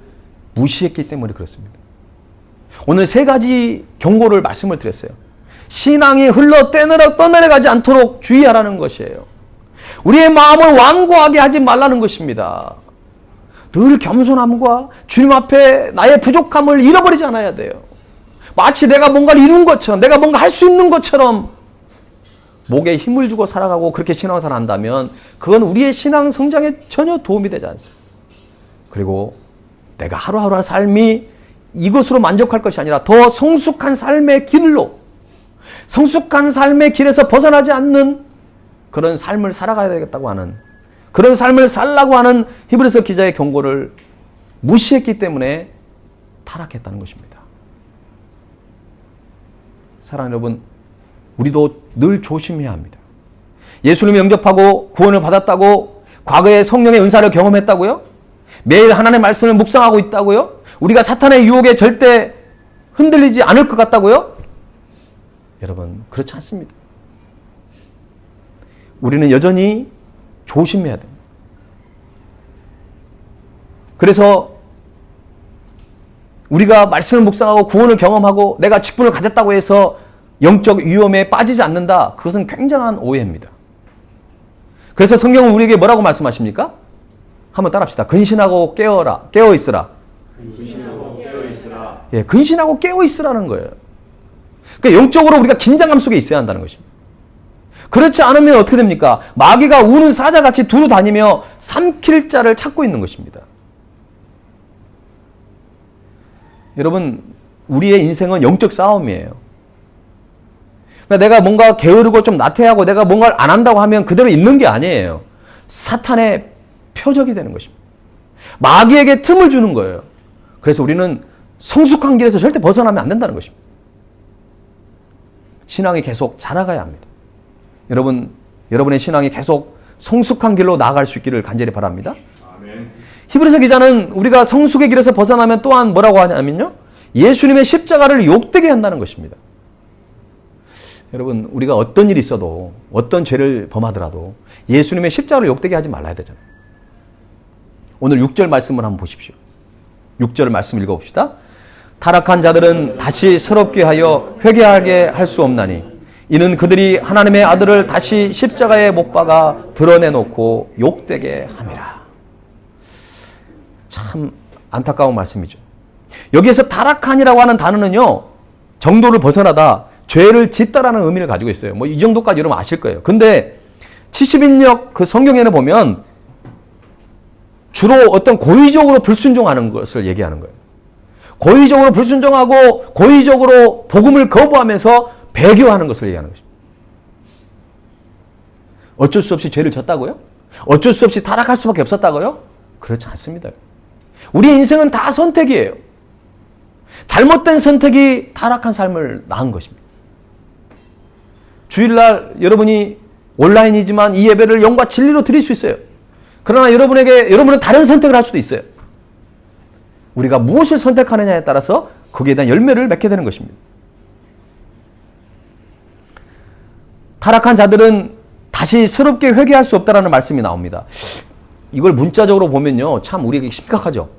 무시했기 때문에 그렇습니다. 오늘 세 가지 경고를 말씀을 드렸어요. 신앙이 흘러 떠내려가지 않도록 주의하라는 것이에요. 우리의 마음을 완고하게 하지 말라는 것입니다. 늘 겸손함과 주님 앞에 나의 부족함을 잃어버리지 않아야 돼요. 마치 내가 뭔가를 이룬 것처럼, 내가 뭔가 할 수 있는 것처럼 목에 힘을 주고 살아가고 그렇게 신앙생활을 한다면 그건 우리의 신앙 성장에 전혀 도움이 되지 않습니다. 그리고 내가 하루하루 삶이 이것으로 만족할 것이 아니라 더 성숙한 삶의 길로, 성숙한 삶의 길에서 벗어나지 않는 그런 삶을 살아가야 되겠다고 하는, 그런 삶을 살라고 하는 히브리서 기자의 경고를 무시했기 때문에 타락했다는 것입니다. 사랑하는 여러분, 우리도 늘 조심해야 합니다. 예수님을 영접하고 구원을 받았다고 과거에 성령의 은사를 경험했다고요? 매일 하나님의 말씀을 묵상하고 있다고요? 우리가 사탄의 유혹에 절대 흔들리지 않을 것 같다고요? 여러분, 그렇지 않습니다. 우리는 여전히 조심해야 됩니다. 그래서 우리가 말씀을 묵상하고 구원을 경험하고 내가 직분을 가졌다고 해서 영적 위험에 빠지지 않는다. 그것은 굉장한 오해입니다. 그래서 성경은 우리에게 뭐라고 말씀하십니까? 한번 따라합시다. 근신하고 깨어 있으라. 근신하고 깨어 있으라. 예, 근신하고 깨어 있으라는 거예요. 그러니까 영적으로 우리가 긴장감 속에 있어야 한다는 것입니다. 그렇지 않으면 어떻게 됩니까? 마귀가 우는 사자같이 두루 다니며 삼킬 자를 찾고 있는 것입니다. 여러분, 우리의 인생은 영적 싸움이에요. 그러니까 내가 뭔가 게으르고 좀 나태하고 내가 뭔가를 안 한다고 하면 그대로 있는 게 아니에요. 사탄의 표적이 되는 것입니다. 마귀에게 틈을 주는 거예요. 그래서 우리는 성숙한 길에서 절대 벗어나면 안 된다는 것입니다. 신앙이 계속 자라가야 합니다. 여러분, 여러분의 신앙이 계속 성숙한 길로 나아갈 수 있기를 간절히 바랍니다. 아멘. 히브리서 기자는 우리가 성숙의 길에서 벗어나면 또한 뭐라고 하냐면요, 예수님의 십자가를 욕되게 한다는 것입니다. 여러분, 우리가 어떤 일이 있어도 어떤 죄를 범하더라도 예수님의 십자가를 욕되게 하지 말아야 되잖아요. 오늘 6절 말씀을 한번 보십시오. 6절 말씀 읽어봅시다. 타락한 자들은 다시 새롭게 하여 회개하게 할 수 없나니 이는 그들이 하나님의 아들을 다시 십자가에 못 박아 드러내놓고 욕되게 함이라. 참 안타까운 말씀이죠. 여기에서 타락한이라고 하는 단어는요, 정도를 벗어나다, 죄를 짓다라는 의미를 가지고 있어요. 뭐 이 정도까지 여러분 아실 거예요. 근데 70인역 그 성경에는 보면 주로 어떤 고의적으로 불순종하는 것을 얘기하는 거예요. 고의적으로 불순종하고 고의적으로 복음을 거부하면서 배교하는 것을 얘기하는 것입니다. 어쩔 수 없이 죄를 졌다고요? 어쩔 수 없이 타락할 수밖에 없었다고요? 그렇지 않습니다. 우리 인생은 다 선택이에요. 잘못된 선택이 타락한 삶을 낳은 것입니다. 주일날 여러분이 온라인이지만 이 예배를 영과 진리로 드릴 수 있어요. 그러나 여러분은 다른 선택을 할 수도 있어요. 우리가 무엇을 선택하느냐에 따라서 거기에 대한 열매를 맺게 되는 것입니다. 타락한 자들은 다시 새롭게 회개할 수 없다라는 말씀이 나옵니다. 이걸 문자적으로 보면요, 참 우리에게 심각하죠.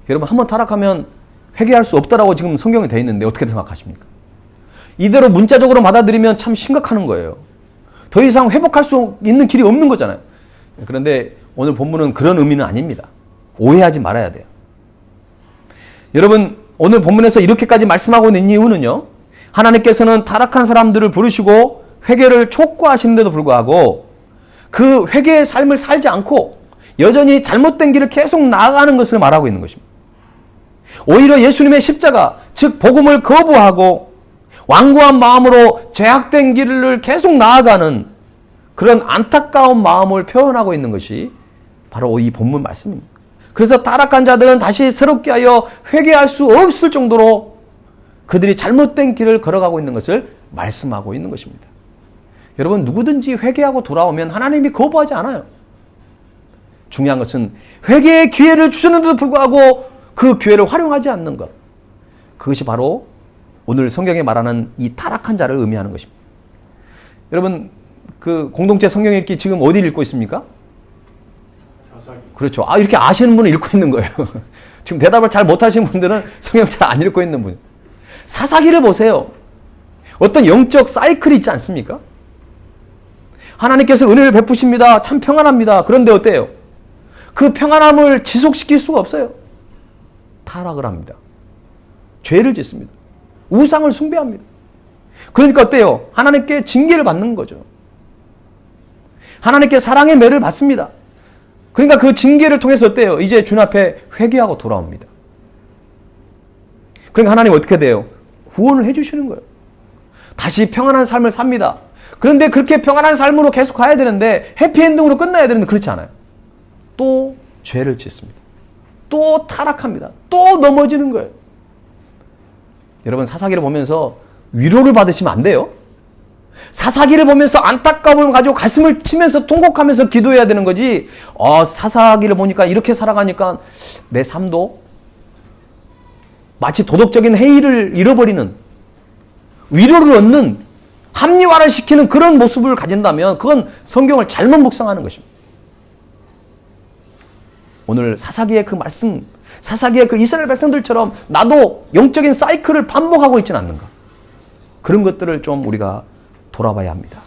여러분, 한번 타락하면 회개할 수 없다라고 지금 성경에 되어 있는데 어떻게 생각하십니까? 이대로 문자적으로 받아들이면 참 심각한 거예요. 더 이상 회복할 수 있는 길이 없는 거잖아요. 그런데 오늘 본문은 그런 의미는 아닙니다. 오해하지 말아야 돼요. 여러분, 오늘 본문에서 이렇게까지 말씀하고 있는 이유는요, 하나님께서는 타락한 사람들을 부르시고 회개를 촉구하시는데도 불구하고 그 회개의 삶을 살지 않고 여전히 잘못된 길을 계속 나아가는 것을 말하고 있는 것입니다. 오히려 예수님의 십자가, 즉 복음을 거부하고 완고한 마음으로 죄악된 길을 계속 나아가는 그런 안타까운 마음을 표현하고 있는 것이 바로 이 본문 말씀입니다. 그래서 타락한 자들은 다시 새롭게 하여 회개할 수 없을 정도로 그들이 잘못된 길을 걸어가고 있는 것을 말씀하고 있는 것입니다. 여러분, 누구든지 회개하고 돌아오면 하나님이 거부하지 않아요. 중요한 것은 회개의 기회를 주셨는데도 불구하고 그 기회를 활용하지 않는 것. 그것이 바로 오늘 성경에 말하는 이 타락한 자를 의미하는 것입니다. 여러분, 그 공동체 성경 읽기 지금 어디 읽고 있습니까? 그렇죠. 이렇게 아시는 분은 읽고 있는 거예요. 지금 대답을 잘 못하시는 분들은 성경 잘 안 읽고 있는 분. 사사기를 보세요. 어떤 영적 사이클이 있지 않습니까? 하나님께서 은혜를 베푸십니다. 참 평안합니다. 그런데 어때요? 그 평안함을 지속시킬 수가 없어요. 타락을 합니다. 죄를 짓습니다. 우상을 숭배합니다. 그러니까 어때요? 하나님께 징계를 받는 거죠. 하나님께 사랑의 매를 받습니다. 그러니까 그 징계를 통해서 어때요? 이제 주님 앞에 회개하고 돌아옵니다. 그러니까 하나님 어떻게 돼요? 구원을 해주시는 거예요. 다시 평안한 삶을 삽니다. 그런데 그렇게 평안한 삶으로 계속 가야 되는데 해피엔딩으로 끝나야 되는데 그렇지 않아요. 또 죄를 짓습니다. 또 타락합니다. 또 넘어지는 거예요. 여러분, 사사기를 보면서 위로를 받으시면 안 돼요. 사사기를 보면서 안타까움을 가지고 가슴을 치면서 통곡하면서 기도해야 되는 거지. 사사기를 보니까 이렇게 살아가니까 내 삶도 마치 도덕적인 해이를 잃어버리는, 위로를 얻는, 합리화를 시키는 그런 모습을 가진다면 그건 성경을 잘못 묵상하는 것입니다. 오늘 사사기의 그 말씀, 사사기의 그 이스라엘 백성들처럼 나도 영적인 사이클을 반복하고 있지는 않는가. 그런 것들을 좀 우리가 돌아봐야 합니다.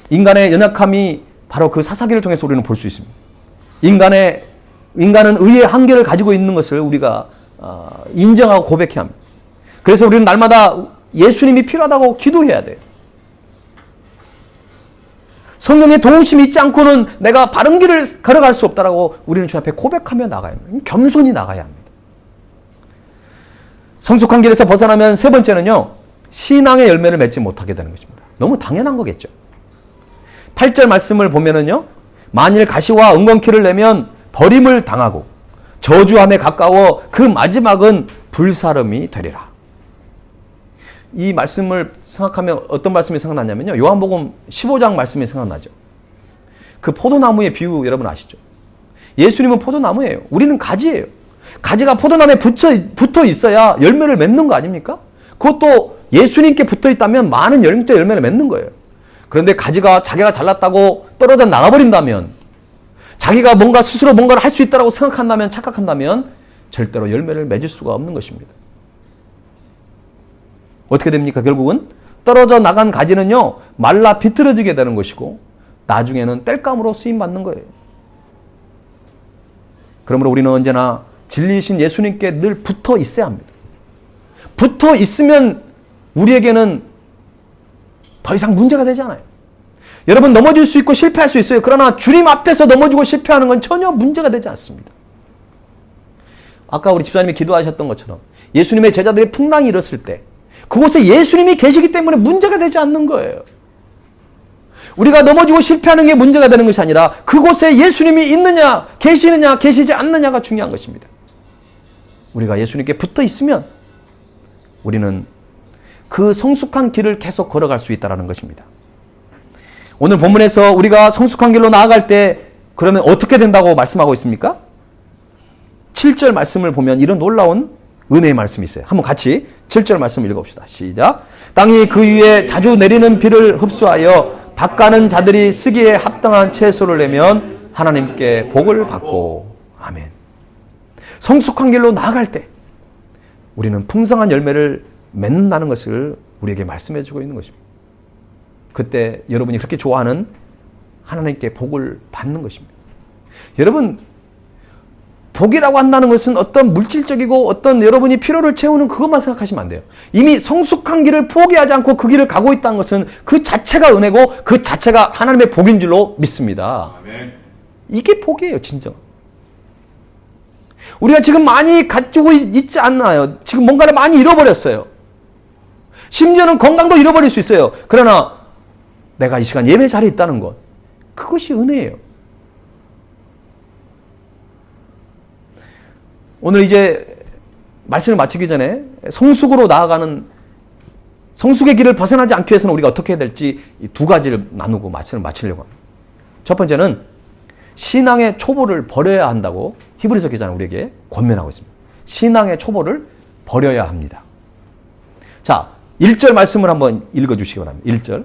인간의 연약함이 바로 그 사사기를 통해서 우리는 볼 수 있습니다. 인간은 의의 한계를 가지고 있는 것을 우리가 인정하고 고백해야 합니다. 그래서 우리는 날마다 예수님이 필요하다고 기도해야 돼요. 성령의 도우심이 있지 않고는 내가 바른 길을 걸어갈 수 없다라고 우리는 주 앞에 고백하며 나가야 합니다. 겸손히 나가야 합니다. 성숙한 길에서 벗어나면 세 번째는요, 신앙의 열매를 맺지 못하게 되는 것입니다. 너무 당연한 거겠죠. 8절 말씀을 보면은요, 만일 가시와 은건키를 내면 버림을 당하고 저주함에 가까워 그 마지막은 불사름이 되리라. 이 말씀을 생각하면 어떤 말씀이 생각나냐면요, 요한복음 15장 말씀이 생각나죠. 그 포도나무의 비유 여러분 아시죠? 예수님은 포도나무예요. 우리는 가지예요. 가지가 포도나무에 붙어 있어야 열매를 맺는 거 아닙니까? 그것도 예수님께 붙어 있다면 많은 영적 열매를 맺는 거예요. 그런데 가지가 자기가 잘났다고 떨어져 나가버린다면, 자기가 뭔가 스스로 뭔가를 할 수 있다고 생각한다면, 착각한다면 절대로 열매를 맺을 수가 없는 것입니다. 어떻게 됩니까? 결국은 떨어져 나간 가지는요, 말라 비틀어지게 되는 것이고 나중에는 땔감으로 쓰임받는 거예요. 그러므로 우리는 언제나 진리이신 예수님께 늘 붙어 있어야 합니다. 붙어 있으면 우리에게는 더 이상 문제가 되지 않아요. 여러분, 넘어질 수 있고 실패할 수 있어요. 그러나 주님 앞에서 넘어지고 실패하는 건 전혀 문제가 되지 않습니다. 아까 우리 집사님이 기도하셨던 것처럼 예수님의 제자들이 풍랑이 일었을 때 그곳에 예수님이 계시기 때문에 문제가 되지 않는 거예요. 우리가 넘어지고 실패하는 게 문제가 되는 것이 아니라 그곳에 예수님이 있느냐, 계시느냐, 계시지 않느냐가 중요한 것입니다. 우리가 예수님께 붙어 있으면 우리는 그 성숙한 길을 계속 걸어갈 수 있다는 것입니다. 오늘 본문에서 우리가 성숙한 길로 나아갈 때 그러면 어떻게 된다고 말씀하고 있습니까? 7절 말씀을 보면 이런 놀라운 은혜의 말씀이 있어요. 한번 같이 7절 말씀 읽어봅시다. 시작. 땅이 그 위에 자주 내리는 비를 흡수하여 밭가는 자들이 쓰기에 합당한 채소를 내면 하나님께 복을 받고. 아멘. 성숙한 길로 나아갈 때 우리는 풍성한 열매를 맺는다는 것을 우리에게 말씀해 주고 있는 것입니다. 그때 여러분이 그렇게 좋아하는 하나님께 복을 받는 것입니다. 여러분, 복이라고 한다는 것은 어떤 물질적이고 어떤 여러분이 필요를 채우는 그것만 생각하시면 안 돼요. 이미 성숙한 길을 포기하지 않고 그 길을 가고 있다는 것은 그 자체가 은혜고 그 자체가 하나님의 복인 줄로 믿습니다. 아멘. 이게 복이에요, 진정. 우리가 지금 많이 가지고 있지 않나요? 지금 뭔가를 많이 잃어버렸어요. 심지어는 건강도 잃어버릴 수 있어요. 그러나 내가 이 시간 예배 자리에 있다는 것, 그것이 은혜예요. 오늘 이제 말씀을 마치기 전에 성숙으로 나아가는 성숙의 길을 벗어나지 않기 위해서는 우리가 어떻게 해야 될지 이 두 가지를 나누고 말씀을 마치려고 합니다. 첫 번째는 신앙의 초보를 버려야 한다고 히브리서 기자는 우리에게 권면하고 있습니다. 신앙의 초보를 버려야 합니다. 자, 1절 말씀을 한번 읽어주시기 바랍니다. 1절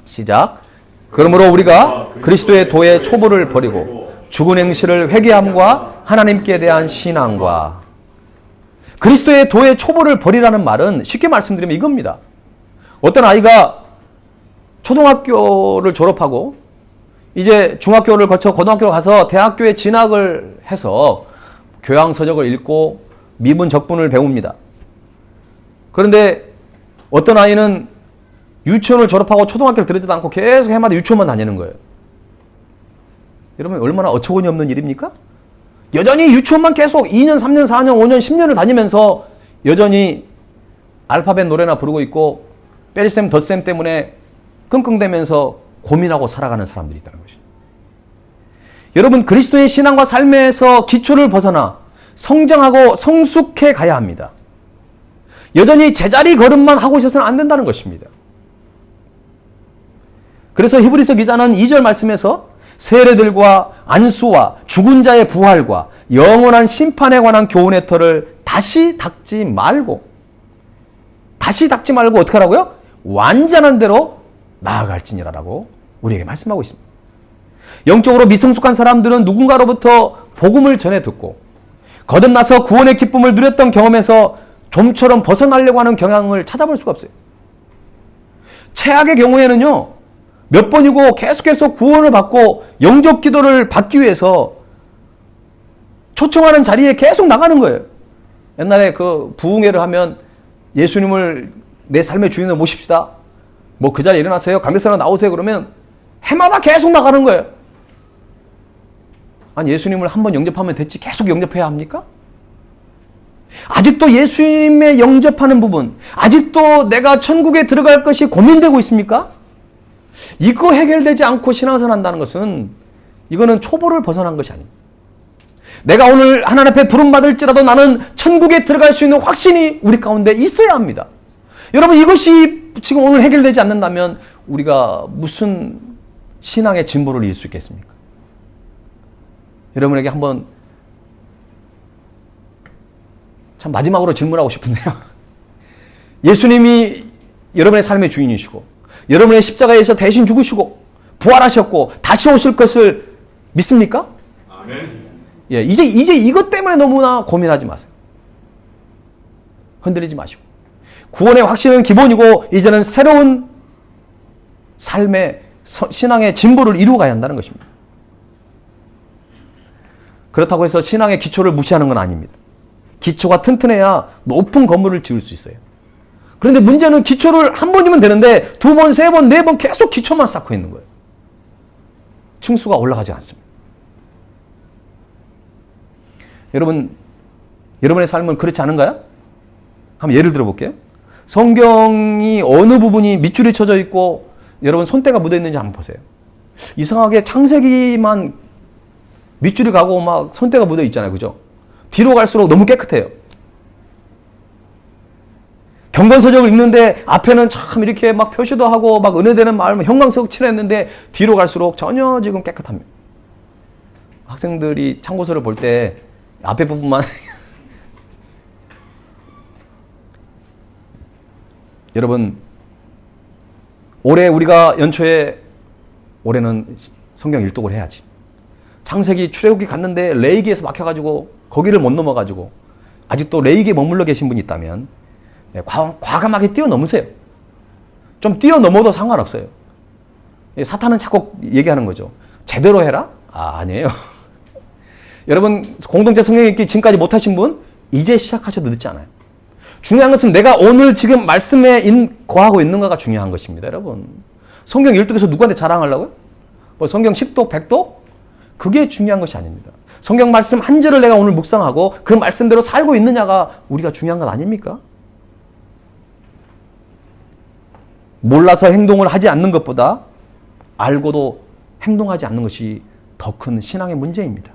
시작. 그러므로 우리가 그리스도의 도의 초보를 버리고 죽은 행실을 회개함과 하나님께 대한 신앙과 그리스도의 도의 초보를 버리라는 말은 쉽게 말씀드리면 이겁니다. 어떤 아이가 초등학교를 졸업하고 이제 중학교를 거쳐 고등학교로 가서 대학교에 진학을 해서 교양서적을 읽고 미분 적분을 배웁니다. 그런데 어떤 아이는 유치원을 졸업하고 초등학교를 들어지도 않고 계속 해마다 유치원만 다니는 거예요. 여러분 얼마나 어처구니 없는 일입니까? 여전히 유치원만 계속 2년, 3년, 4년, 5년, 10년을 다니면서 여전히 알파벳 노래나 부르고 있고 뺄셈, 덧셈 때문에 끙끙대면서 고민하고 살아가는 사람들이 있다는 것이죠. 여러분 그리스도의 신앙과 삶에서 기초를 벗어나 성장하고 성숙해 가야 합니다. 여전히 제자리 걸음만 하고 있어서는 안 된다는 것입니다. 그래서 히브리서 기자는 2절 말씀에서 세례들과 안수와 죽은 자의 부활과 영원한 심판에 관한 교훈의 터를 다시 닦지 말고 어떻게 하라고요? 완전한 대로 나아갈지니라라고 우리에게 말씀하고 있습니다. 영적으로 미성숙한 사람들은 누군가로부터 복음을 전해 듣고 거듭나서 구원의 기쁨을 누렸던 경험에서 좀처럼 벗어나려고 하는 경향을 찾아볼 수가 없어요. 최악의 경우에는요, 몇 번이고 계속해서 구원을 받고 영접 기도를 받기 위해서 초청하는 자리에 계속 나가는 거예요. 옛날에 그 부흥회를 하면 예수님을 내 삶의 주인으로 모십시다. 뭐 그 자리에 일어나세요. 관객석으로 나오세요. 그러면 해마다 계속 나가는 거예요. 아니 예수님을 한번 영접하면 됐지 계속 영접해야 합니까? 아직도 예수님의 영접하는 부분, 아직도 내가 천국에 들어갈 것이 고민되고 있습니까? 이거 해결되지 않고 신앙생활 한다는 것은 이거는 초보를 벗어난 것이 아닙니다. 내가 오늘 하나님 앞에 부름받을지라도 나는 천국에 들어갈 수 있는 확신이 우리 가운데 있어야 합니다. 여러분 이것이 지금 오늘 해결되지 않는다면 우리가 무슨 신앙의 진보를 이룰 수 있겠습니까? 여러분에게 한번 참 마지막으로 질문하고 싶은데요. 예수님이 여러분의 삶의 주인이시고 여러분의 십자가에서 대신 죽으시고 부활하셨고 다시 오실 것을 믿습니까? 아멘. 예, 이제 이것 때문에 너무나 고민하지 마세요. 흔들리지 마시고. 구원의 확신은 기본이고 이제는 새로운 삶의 신앙의 진보를 이루어가야 한다는 것입니다. 그렇다고 해서 신앙의 기초를 무시하는 건 아닙니다. 기초가 튼튼해야 높은 건물을 지을 수 있어요. 그런데 문제는 기초를 한 번이면 되는데 두 번, 세 번, 네 번 계속 기초만 쌓고 있는 거예요. 층수가 올라가지 않습니다. 여러분의 삶은 그렇지 않은가요? 한번 예를 들어볼게요. 성경이 어느 부분이 밑줄이 쳐져 있고 여러분 손때가 묻어 있는지 한번 보세요. 이상하게 창세기만 밑줄이 가고 막 손때가 묻어 있잖아요. 그죠? 뒤로 갈수록 너무 깨끗해요. 경건서적을 읽는데 앞에는 참 이렇게 막 표시도 하고 막 은혜되는 마을 형광색 칠했는데 뒤로 갈수록 전혀 지금 깨끗합니다. 학생들이 참고서를 볼 때 앞에 부분만 여러분 올해 우리가 연초에 올해는 성경 일독을 해야지. 창세기 출애굽기 갔는데 레위기에서 막혀가지고 거기를 못 넘어가지고 아직도 레위기에 머물러 계신 분이 있다면 과감하게 뛰어넘으세요. 좀 뛰어넘어도 상관없어요. 사탄은 자꾸 얘기하는 거죠. 제대로 해라? 아니에요. 여러분 공동체 성경 읽기 지금까지 못하신 분 이제 시작하셔도 늦지 않아요. 중요한 것은 내가 오늘 지금 말씀에 거하고 있는가가 중요한 것입니다. 여러분 성경 12개서 누구한테 자랑하려고요? 뭐 성경 10독 100독? 그게 중요한 것이 아닙니다. 성경 말씀 한 절을 내가 오늘 묵상하고 그 말씀대로 살고 있느냐가 우리가 중요한 것 아닙니까? 몰라서 행동을 하지 않는 것보다 알고도 행동하지 않는 것이 더 큰 신앙의 문제입니다.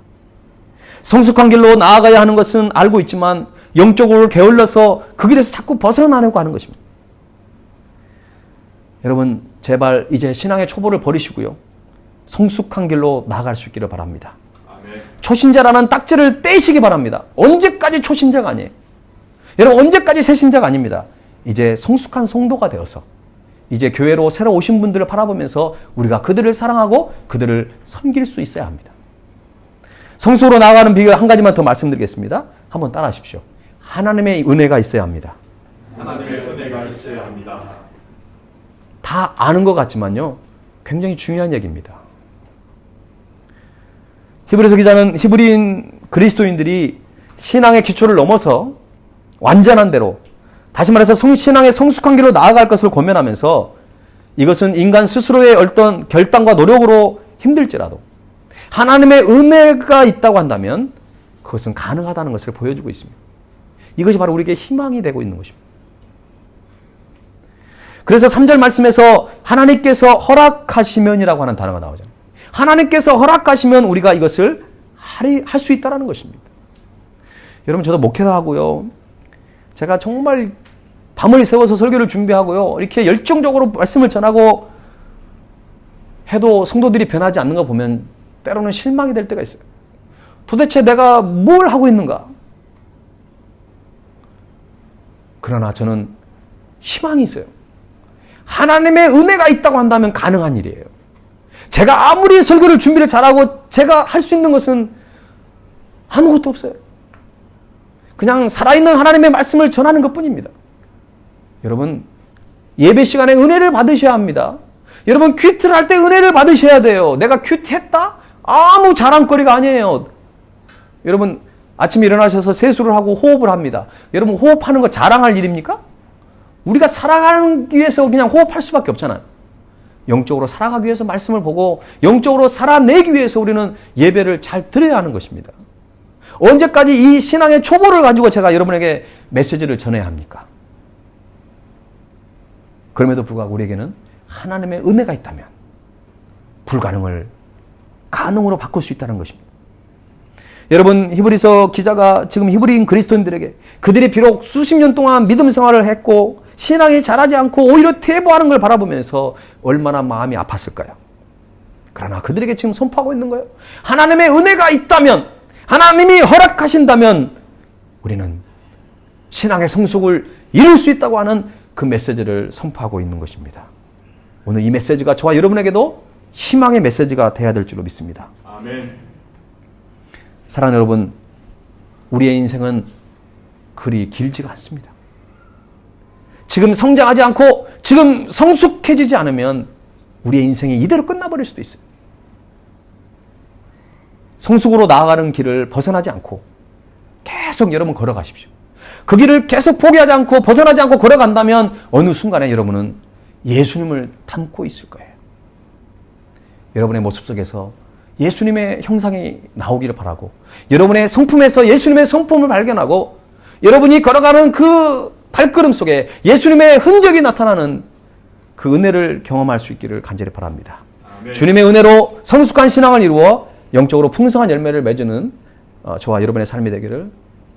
성숙한 길로 나아가야 하는 것은 알고 있지만 영적으로 게을러서 그 길에서 자꾸 벗어나려고 하는 것입니다. 여러분 제발 이제 신앙의 초보를 버리시고요. 성숙한 길로 나아갈 수 있기를 바랍니다. 아멘. 초신자라는 딱지를 떼시기 바랍니다. 언제까지 초신자가 아니에요. 여러분 언제까지 새신자가 아닙니다. 이제 성숙한 성도가 되어서 이제 교회로 새로 오신 분들을 바라보면서 우리가 그들을 사랑하고 그들을 섬길 수 있어야 합니다. 성숙으로 나아가는 비결 한 가지만 더 말씀드리겠습니다. 한번 따라하십시오. 하나님의 은혜가 있어야 합니다. 하나님의 은혜가 있어야 합니다. 다 아는 것 같지만요. 굉장히 중요한 얘기입니다. 히브리서 기자는 히브리인 그리스도인들이 신앙의 기초를 넘어서 완전한 대로 다시 말해서 신앙의 성숙한 길로 나아갈 것을 권면하면서 이것은 인간 스스로의 어떤 결단과 노력으로 힘들지라도 하나님의 은혜가 있다고 한다면 그것은 가능하다는 것을 보여주고 있습니다. 이것이 바로 우리에게 희망이 되고 있는 것입니다. 그래서 3절 말씀에서 하나님께서 허락하시면이라고 하는 단어가 나오잖아요. 하나님께서 허락하시면 우리가 이것을 할 수 있다는 것입니다. 여러분 저도 목회를 하고요. 제가 정말 밤을 새워서 설교를 준비하고요. 이렇게 열정적으로 말씀을 전하고 해도 성도들이 변하지 않는 거 보면 때로는 실망이 될 때가 있어요. 도대체 내가 뭘 하고 있는가? 그러나 저는 희망이 있어요. 하나님의 은혜가 있다고 한다면 가능한 일이에요. 제가 아무리 설교를 준비를 잘하고 제가 할 수 있는 것은 아무것도 없어요. 그냥 살아있는 하나님의 말씀을 전하는 것뿐입니다. 여러분 예배 시간에 은혜를 받으셔야 합니다. 여러분 큐트를 할 때 은혜를 받으셔야 돼요. 내가 큐트했다? 아무 자랑거리가 아니에요. 여러분 아침에 일어나셔서 세수를 하고 호흡을 합니다. 여러분 호흡하는 거 자랑할 일입니까? 우리가 살아가기 위해서 그냥 호흡할 수밖에 없잖아요. 영적으로 살아가기 위해서 말씀을 보고 영적으로 살아내기 위해서 우리는 예배를 잘 드려야 하는 것입니다. 언제까지 이 신앙의 초보를 가지고 제가 여러분에게 메시지를 전해야 합니까? 그럼에도 불구하고 우리에게는 하나님의 은혜가 있다면 불가능을 가능으로 바꿀 수 있다는 것입니다. 여러분 히브리서 기자가 지금 히브리인 그리스도인들에게 그들이 비록 수십 년 동안 믿음 생활을 했고 신앙이 자라지 않고 오히려 퇴보하는 걸 바라보면서 얼마나 마음이 아팠을까요? 그러나 그들에게 지금 선포하고 있는 거예요. 하나님의 은혜가 있다면 하나님이 허락하신다면 우리는 신앙의 성숙을 이룰 수 있다고 하는 그 메시지를 선포하고 있는 것입니다. 오늘 이 메시지가 저와 여러분에게도 희망의 메시지가 되어야 될 줄로 믿습니다. 아멘. 사랑하는 여러분, 우리의 인생은 그리 길지가 않습니다. 지금 성장하지 않고 지금 성숙해지지 않으면 우리의 인생이 이대로 끝나버릴 수도 있어요. 성숙으로 나아가는 길을 벗어나지 않고 계속 여러분 걸어가십시오. 그 길을 계속 포기하지 않고 벗어나지 않고 걸어간다면 어느 순간에 여러분은 예수님을 닮고 있을 거예요. 여러분의 모습 속에서 예수님의 형상이 나오기를 바라고 여러분의 성품에서 예수님의 성품을 발견하고 여러분이 걸어가는 그 발걸음 속에 예수님의 흔적이 나타나는 그 은혜를 경험할 수 있기를 간절히 바랍니다. 아멘. 주님의 은혜로 성숙한 신앙을 이루어 영적으로 풍성한 열매를 맺는 저와 여러분의 삶이 되기를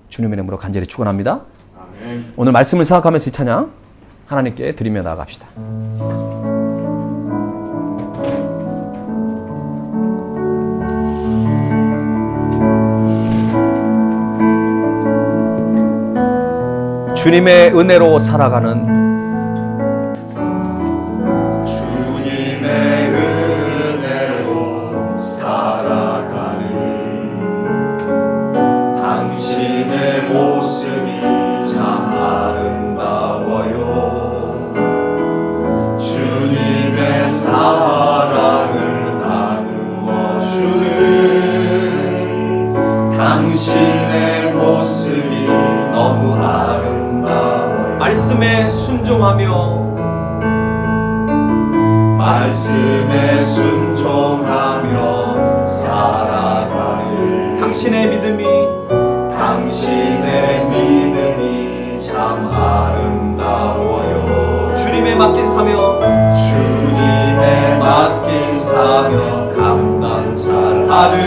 주님의 이름으로 간절히 축원합니다. 아멘. 오늘 말씀을 생각하면서 이 찬양 하나님께 드리며 나아갑시다. 주님의 은혜로 살아가는 주님의 은혜로 살아가는 당신의 모습이 참 아름다워요. 주님의 사랑을 나누어 주는 말씀에 순종하며 살아가는 당신의 믿음이 참 아름다워요. 주님에 맡긴 사명 감당 잘하는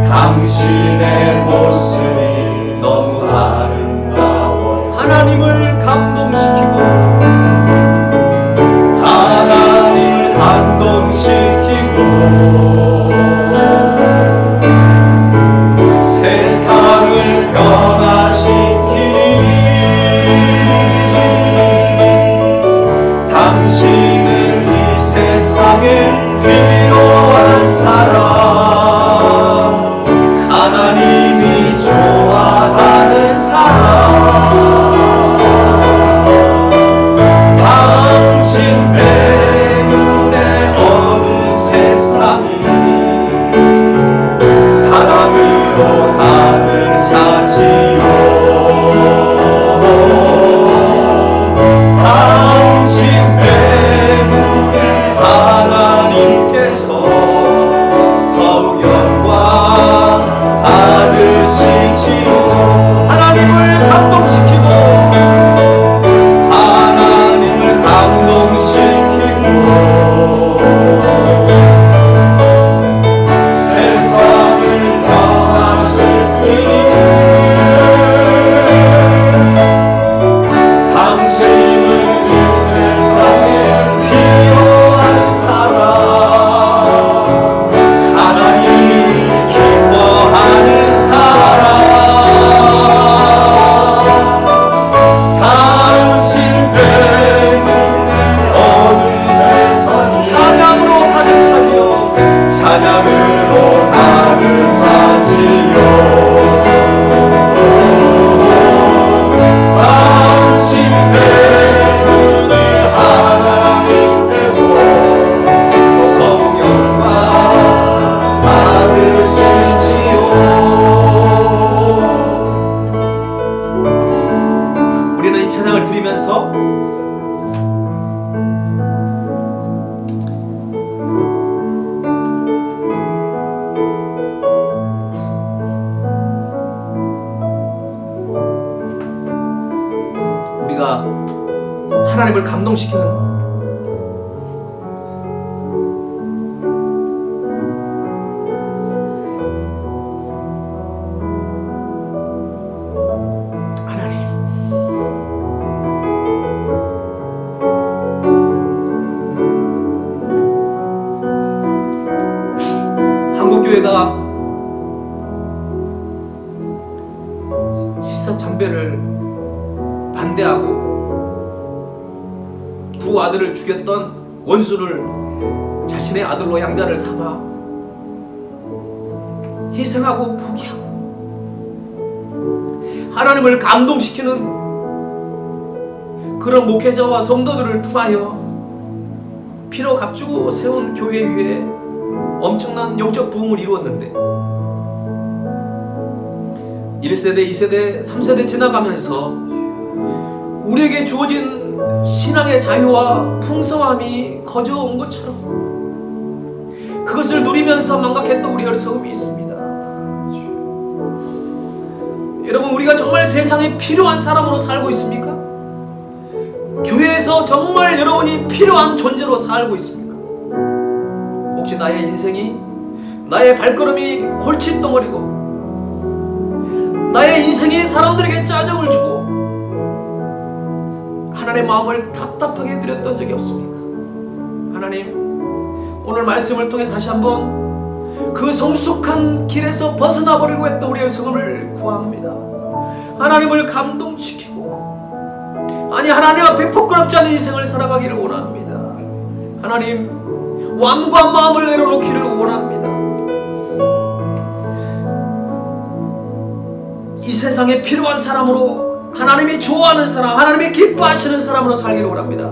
당신의 모습이 너무 아름다워. 하나님을 감동시키고 세상을 변화시키니 당신은 이 세상에 필요한 사람, 하나님이 좋아하는 사람, 당신 때문에 어두운 세상이 사랑으로 가득 차지요. 당신 때문에 하나님께서 더욱 영광 받으시지요. 하나님을 감동시키고 세상을 변화시키니 당신은 이 세상에 필요한 사람, 하나님이 기뻐하는 사람, 당신 때문에 어두운 세상 찬양으로 가득 차지요. 찬양으로 가득 차지요. 당신 때문에 하나님께서 더욱 영광 받으시지요. 우리는 이 찬양을 드리면서 우리가 하나님을 감동시키는 하나님, 한국교회가 시사참배를 반대하고 두 아들을 죽였던 원수를 자신의 아들로 양자를 삼아 희생하고 포기하고 하나님을 감동시키는 그런 목회자와 성도들을 통하여 피로 값주고 세운 교회 위에 엄청난 영적 부흥을 이루었는데 1세대, 2세대, 3세대 지나가면서 우리에게 주어진 신앙의 자유와 풍성함이 거저온 것처럼 그것을 누리면서 망각했던 우리 어리석음이 있습니다. 여러분, 우리가 정말 세상에 필요한 사람으로 살고 있습니까? 교회에서 정말 여러분이 필요한 존재로 살고 있습니까? 혹시 나의 인생이, 나의 발걸음이 골칫덩어리고 나의 인생이 사람들에게 짜증을 주고 하나님의 마음을 답답하게 드렸던 적이 없습니까? 하나님, 오늘 말씀을 통해 다시 한번 그 성숙한 길에서 벗어나 버리고 했던 우리의 성함을 구합니다. 하나님을 감동시키고, 아니 하나님 앞에 부끄럽지 않은 인생을 살아가기를 원합니다. 하나님, 완고한 마음을 내려놓기를 원합니다. 이 세상에 필요한 사람으로, 하나님이 좋아하는 사람, 하나님이 기뻐하시는 사람으로 살기를 원합니다.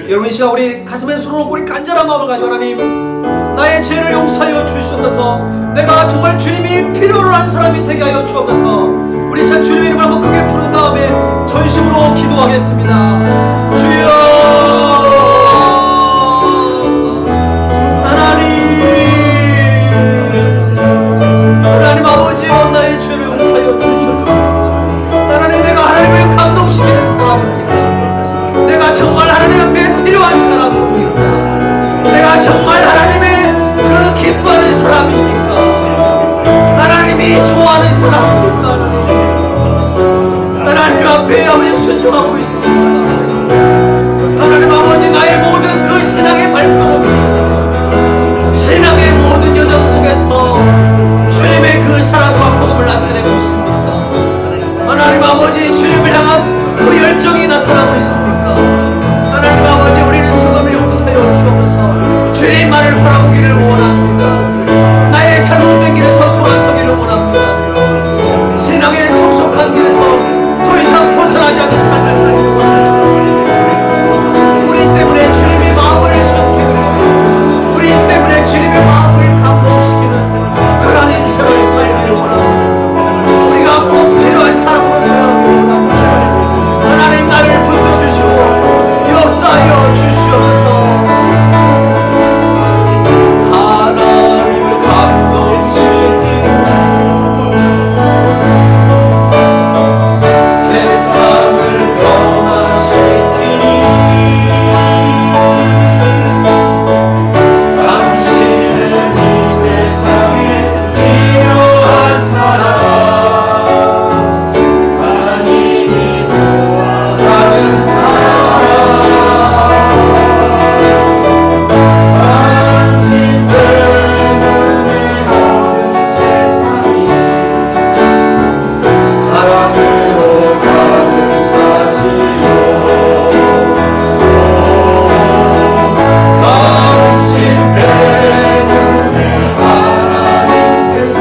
여러분, 이 시간 우리 가슴에 손을 얹고 우리 간절한 마음을 가지고 하나님, 나의 죄를 용서하여 주시옵소서. 내가 정말 주님이 필요로 한 사람이 되게 하여 주옵소서. 우리 시간 주님의 이름을 한번 크게 부른 다음에 전심으로 기도하겠습니다. 주여 하나님 아버지여, 나의 죄를 용서하여 주시옵소서. 하나님, 내가 하나님을 감동시키는 사람입니다. 내가 정말 하나님 앞에 필요한 사람입니까? 내가 정말 하나님의 그 기뻐하는 사람입니까? 하나님이 좋아하는 사람입니까? 하나님 앞에 아버지 순종하고 있습니다. 하나님 아버지, 나의 모든 그 신앙의 발걸음이, 신앙의 모든 여정 속에서 주님의 그 사랑과 복음을 나타내고 있습니까? 하나님 아버지, 주님을 향한 그 열정이 나타나고 있습니까? 하나님 아버지, 우리는 성함을 용서하여 주옵소서. 주님만을 바라보기를 원합니다. 나의 잘못된 길에서 돌아서기를 원합니다. 신앙의 성숙한 길에서 더 이상 벗어나지 않는 삶을 살기를 원합니다. 우리 때문에 주님의 마음을 시원케 드리고, 우리 때문에 주님의 마음을 감동시키는 그러한 인생을 살기를 원합니다. 우리가 꼭 필요한 사람으로 살아가기를 원합니다. 하나님, 나를 붙들어주시고 역사하여 주시옵소서. 하나님을 감동시키는 세상을 변화시키니 당신은 이 세상에 필요한 사람, 하나님이 좋아하는 사람, 당신 때문에 온 세상이 사랑으로 가득 차지요.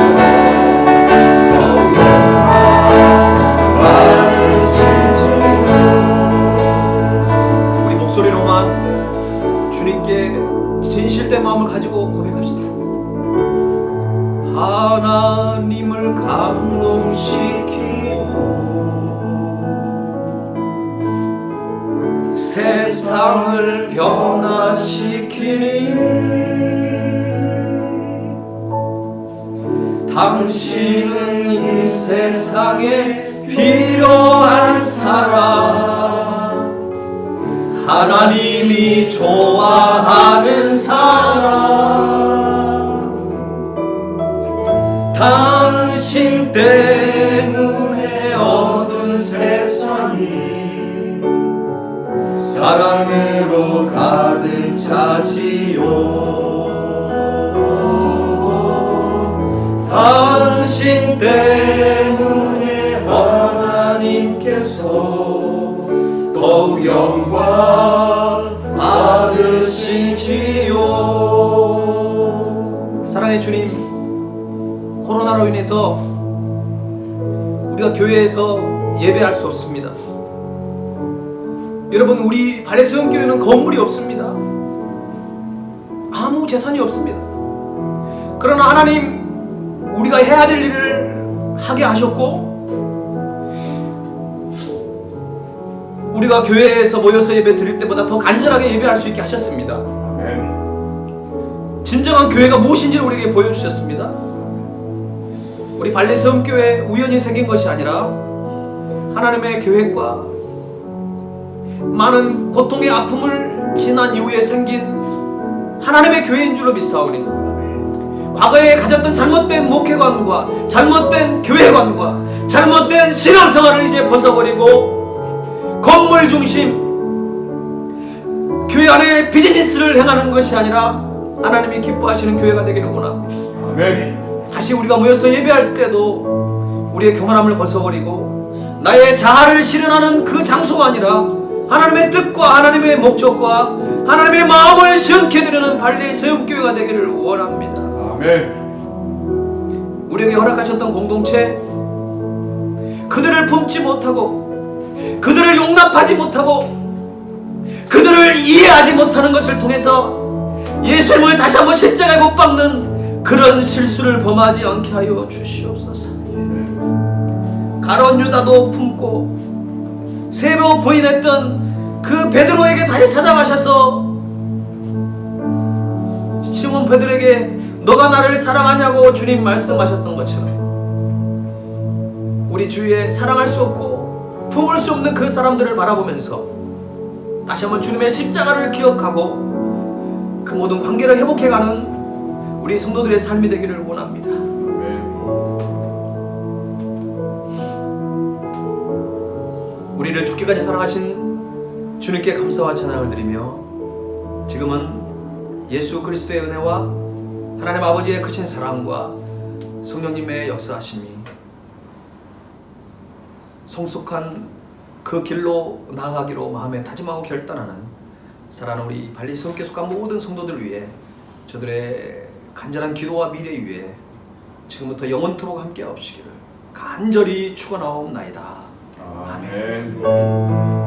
당신 때문에 하나님께서 영원 받으시지요. 우리 목소리로만 주님께 진실된 마음을 가지고 고백합시다. 하나님을 감동시키고 세상을 변화시키니 당신은 이 세상에 필요한 사람, 하나님이 좋아하는 사람, 당신 때문에 어두운 세상이 사랑으로 가득 차지요. 당신 때문에 하나님께서 더욱 영광 받으시지요. 사랑의 주님, 코로나로 인해서 우리가 교회에서 예배할 수 없습니다. 여러분, 우리 발레수영교회는 건물이 없습니다. 아무 재산이 없습니다. 그러나 하나님, 우리가 해야 될 일을 하게 하셨고, 우리가 교회에서 모여서 예배 드릴 때보다 더 간절하게 예배할 수 있게 하셨습니다. 진정한 교회가 무엇인지를 우리에게 보여주셨습니다. 우리 발레수영교회 우연히 생긴 것이 아니라 하나님의 계획과 많은 고통의 아픔을 지난 이후에 생긴 하나님의 교회인 줄로 믿사오니, 과거에 가졌던 잘못된 목회관과 잘못된 교회관과 잘못된 신앙생활을 이제 벗어버리고 건물 중심 교회 안에 비즈니스를 행하는 것이 아니라 하나님이 기뻐하시는 교회가 되기를 원합니다. 아멘. 다시 우리가 모여서 예배할 때도 우리의 교만함을 벗어버리고 나의 자아를 실현하는 그 장소가 아니라 하나님의 뜻과 하나님의 목적과 하나님의 마음을 시원케 드리는 발레수영교회가 되기를 원합니다. 아멘. 우리에게 허락하셨던 공동체, 그들을 품지 못하고 그들을 용납하지 못하고 그들을 이해하지 못하는 것을 통해서 예수님을 다시 한번 십자가에 못 박는 그런 실수를 범하지 않게 하여 주시옵소서. 아론 유다도 품고 3번 부인했던 그 베드로에게 다시 찾아가셔서 시몬 베드로에게 너가 나를 사랑하냐고 주님 말씀하셨던 것처럼 우리 주위에 사랑할 수 없고 품을 수 없는 그 사람들을 바라보면서 다시 한번 주님의 십자가를 기억하고 그 모든 관계를 회복해가는 우리 성도들의 삶이 되기를 원합니다. 우리를 죽기까지 사랑하신 주님께 감사와 찬양을 드리며 지금은 예수 그리스도의 은혜와 하나님 아버지의 크신 사랑과 성령님의 역사하심이 성숙한 그 길로 나아가기로 마음에 다짐하고 결단하는 사랑하는 우리 발리새롭게 속한 모든 성도들 위해 저들의 간절한 기도와 미래 위에 지금부터 영원토록 함께 하옵시기를 간절히 축원하옵나이다. 아멘.